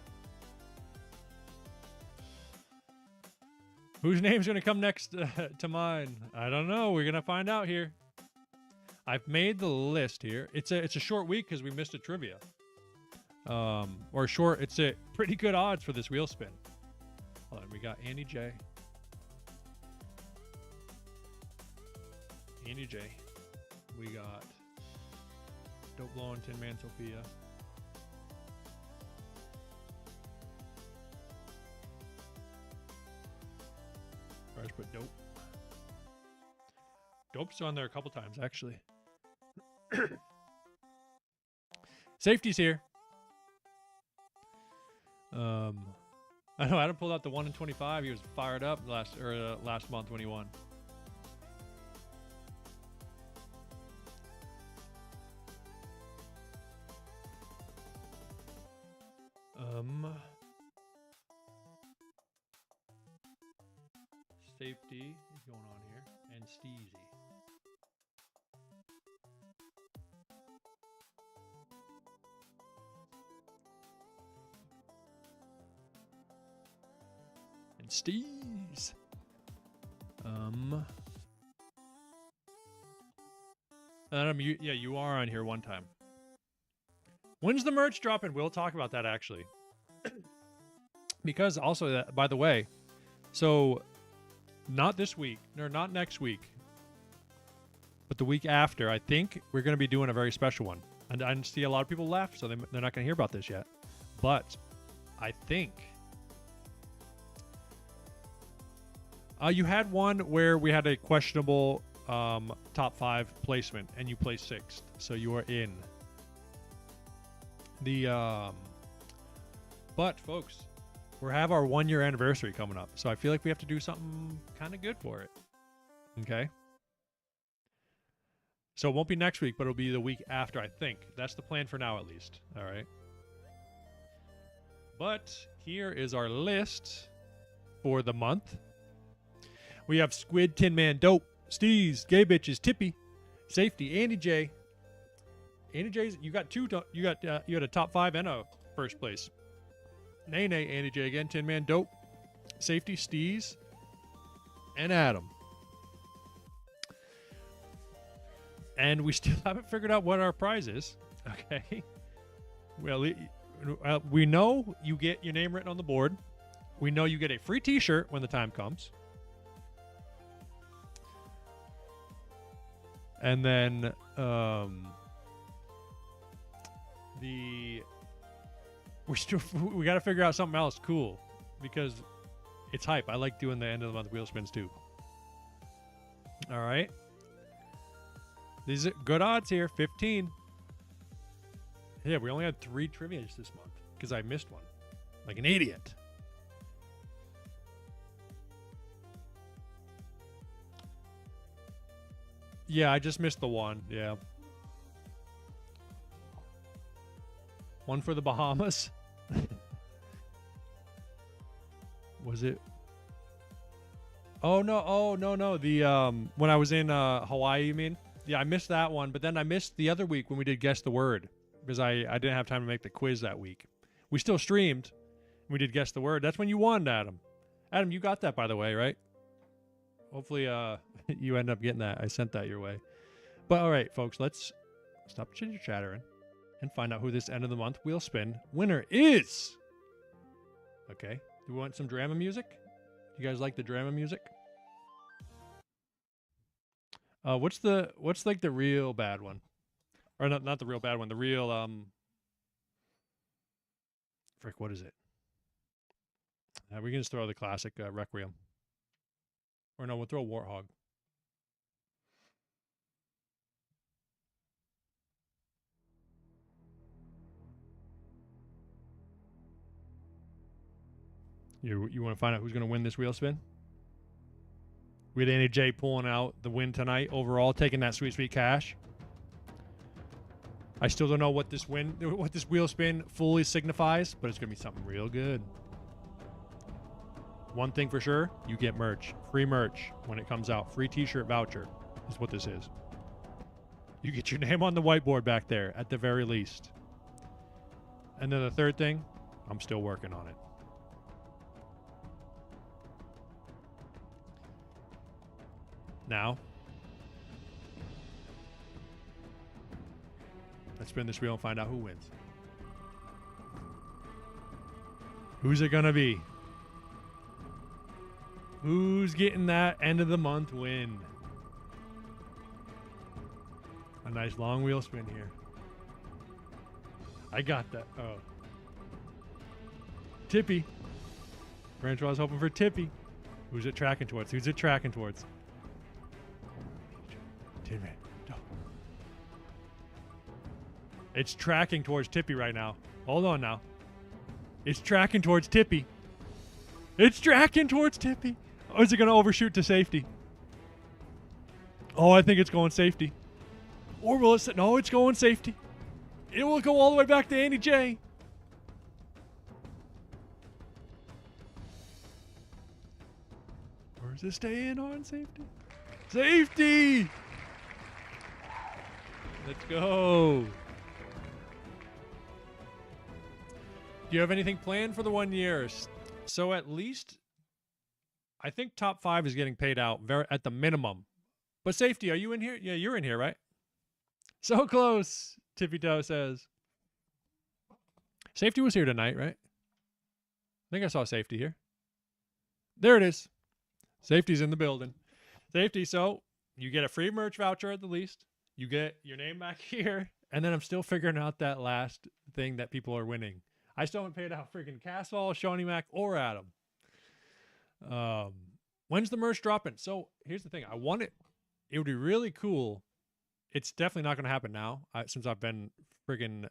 Whose name's going to come next to mine? I don't know. We're going to find out here. I've made the list here. It's a short week because we missed a trivia. Or short. It's a pretty good odds for this wheel spin. Hold on. We got Andy J. Andy J. We got Dope Blowin', Tin Man Sophia. I just put Dope. Dope's on there a couple times, actually. Safety's here. I know Adam pulled out the 1 in 25. He was fired up last month when he won. Safety is going on here, and Steezy. And Steez. Adam, you are on here one time. When's the merch dropping? We'll talk about that actually. Because also, that, by the way, so not this week, or not next week, but the week after, I think we're going to be doing a very special one. And I see a lot of people left, so they're not going to hear about this yet. But I think You had one where we had a questionable top 5 placement, and you placed 6th, so you are in. But folks, we have our 1-year anniversary coming up, so I feel like we have to do something kind of good for it. Okay. So it won't be next week, but it'll be the week after, I think. That's the plan for now, at least. All right. But here is our list for the month. We have Squid, Tin Man, Dope, Steez, Gay Bitches, Tippy, Safety, Andy J. Andy J's, you got two. You had a top 5 and a first place. Nay, Andy J again. Tin Man, Dope, Safety, Steez, and Adam. And we still haven't figured out what our prize is. Okay. Well, we know you get your name written on the board. We know you get a free t-shirt when the time comes. And then we got to figure out something else cool because it's hype. I like doing the end of the month wheel spins too. All right. These are good odds here. 15. Yeah, we only had 3 trivias this month because I missed one. Like an idiot. Yeah, I just missed the one. Yeah. One for the Bahamas. Was it? Oh, no. The, when I was in Hawaii, you mean? Yeah, I missed that one, but then I missed the other week when we did Guess the Word because I didn't have time to make the quiz that week. We still streamed. We did Guess the Word. That's when you won, Adam. Adam, you got that, by the way, right? Hopefully you end up getting that. I sent that your way. But all right, folks, let's stop chitter-chattering and find out who this end of the month wheel spin winner is. Okay. Do we want some drama music? You guys like the drama music? What's like the real bad one? Or not the real bad one, the real frick, what is it? We can just throw the classic Requiem. Or no, we'll throw Warthog. You want to find out who's going to win this wheel spin? We had Andy J pulling out the win tonight overall, taking that sweet cash. I still don't know what this wheel spin fully signifies, but it's going to be something real good. One thing for sure, you get merch. Free merch when it comes out. Free t-shirt voucher is what this is. You get your name on the whiteboard back there at the very least. And then the third thing, I'm still working on it. Now, let's spin this wheel and find out who wins. Who's it gonna be? Who's getting that end of the month win? A nice long wheel spin here. I got that. Oh. Tippy. Francois hoping for Tippy. Who's it tracking towards? Who's it tracking towards? Tin Man. No. It's tracking towards Tippy right now. Hold on now. It's tracking towards Tippy. It's tracking towards Tippy. Or is it going to overshoot to safety? Oh, I think it's going safety. Or will it? No, it's going safety. It will go all the way back to Andy J. Or is it staying on safety? Safety! Let's go. Do you have anything planned for the 1 year? So at least, I think top 5 is getting paid out at the minimum. But safety, are you in here? Yeah, you're in here, right? So close, Tippy Toe says. Safety was here tonight, right? I think I saw safety here. There it is. Safety's in the building. Safety, so you get a free merch voucher at the least. You get your name back here. And then I'm still figuring out that last thing that people are winning. I still haven't paid out freaking Castle, Shawnee Mac, or Adam. When's the merch dropping? So here's the thing. I want it. It would be really cool. It's definitely not going to happen now since I've been friggin'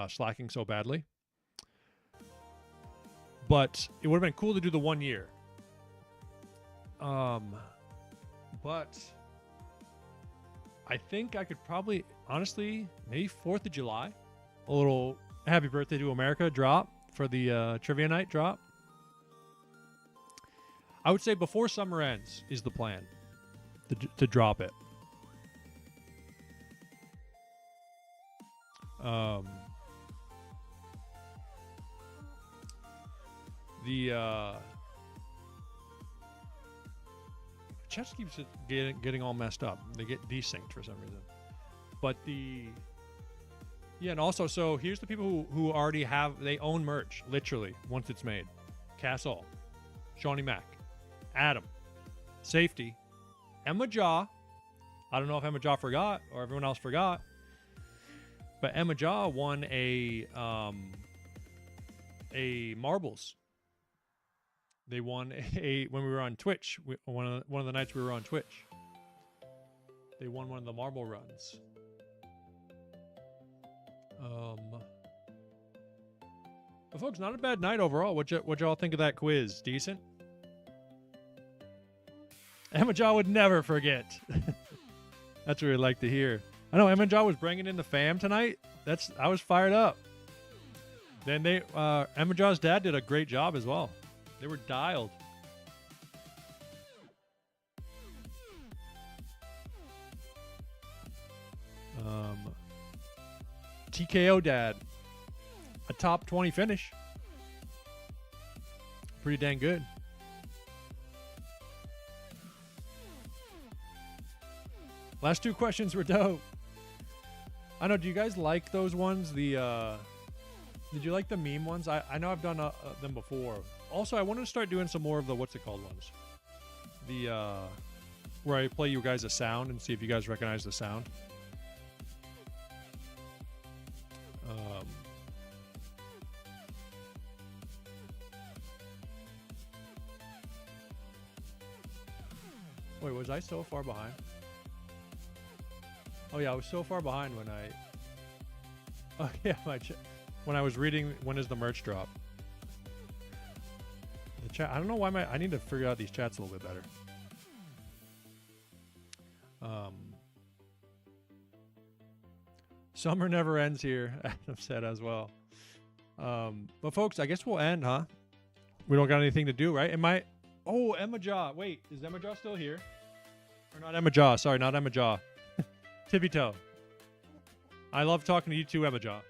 slacking so badly. But it would have been cool to do the 1 year. But I think I could probably, honestly, maybe 4th of July, a little Happy Birthday to America drop for the trivia night drop. I would say before summer ends is the plan to drop it. The chat keeps getting all messed up. They get desynced for some reason. But and also, so here's the people who already they own merch, literally, once it's made. Castle, Shawnee Mac, Adam, Safety, Emma Jaw. I don't know if Emma Jaw forgot or everyone else forgot, but Emma Jaw won a marbles. They won when we were on Twitch. One of the nights we were on Twitch. They won one of the marble runs. But folks, not a bad night overall. What y'all think of that quiz? Decent? Emma Jaw would never forget. That's what we'd like to hear. I know Emma Jaw was bringing in the fam tonight. I was fired up. Then Emma Jaw's dad did a great job as well. They were dialed. TKO dad. A top 20 finish. Pretty dang good. Last two questions were dope. I know, do you guys like those ones? Did you like the meme ones? I know I've done them before. Also, I wanted to start doing some more of the, what's it called ones? Where I play you guys a sound and see if you guys recognize the sound. Wait, was I so far behind? Oh yeah, I was so far behind when when I was reading when is the merch drop. The chat. I don't know why I need to figure out these chats a little bit better. Summer never ends here, Adam said as well. But folks, I guess we'll end, huh? We don't got anything to do, right? Oh, Emma Jaw. Wait, is Emma Jaw still here? Or not Emma Jaw? Sorry, not Emma Jaw. Tippy Toe. I love talking to you too, Emma Jaw.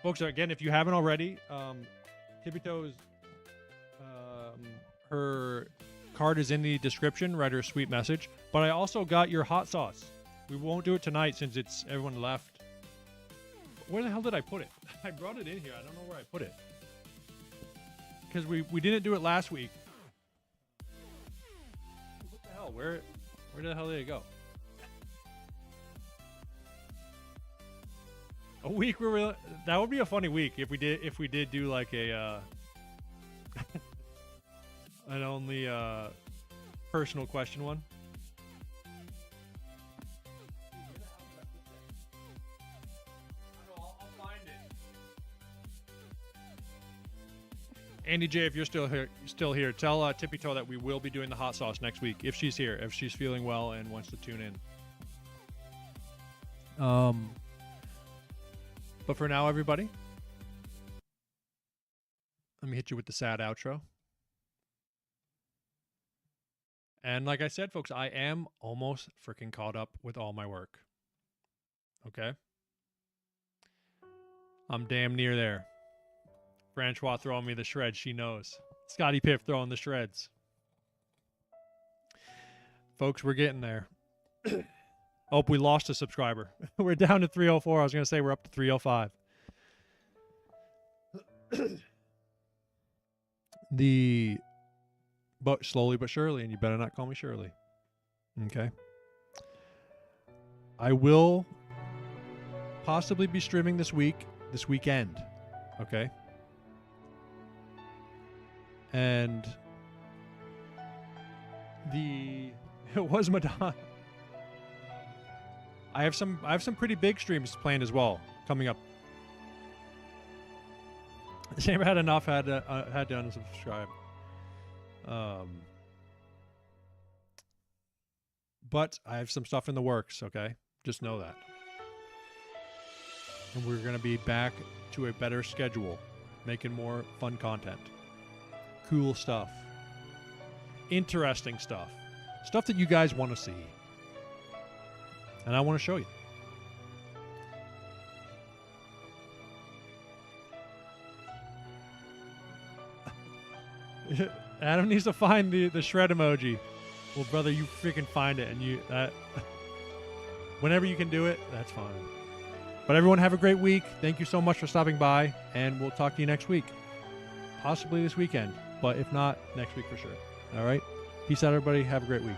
Folks, again, if you haven't already, Tippy Toe's her card is in the description. Write her a sweet message. But I also got your hot sauce. We won't do it tonight since everyone left. Where the hell did I put it? I brought it in here. I don't know where I put it. Because we didn't do it last week. What the hell? Where the hell did it go? A week where that would be a funny week if we did do like a an only personal question one. Andy J, if you're still here, tell Tippy Toe that we will be doing the hot sauce next week if she's here, if she's feeling well and wants to tune in. But for now, everybody, let me hit you with the sad outro. And like I said, folks, I am almost freaking caught up with all my work. Okay? I'm damn near there. Francois throwing me the shreds, she knows. Scotty Piff throwing the shreds. Folks, we're getting there. Oh, we lost a subscriber. We're down to 304. I was going to say we're up to 305. But slowly but surely, and you better not call me Shirley. Okay? I will possibly be streaming this weekend. Okay? And It was Madonna. I have some pretty big streams planned as well coming up. Sam had enough, had to unsubscribe. But I have some stuff in the works, okay? Just know that. And we're going to be back to a better schedule, making more fun content. Cool stuff. Interesting stuff. Stuff that you guys want to see. And I want to show you. Adam needs to find the shred emoji. Well, brother, you freaking find it, and whenever you can do it, that's fine. But everyone, have a great week. Thank you so much for stopping by, and we'll talk to you next week. Possibly this weekend, but if not, next week for sure. All right? Peace out, everybody. Have a great week.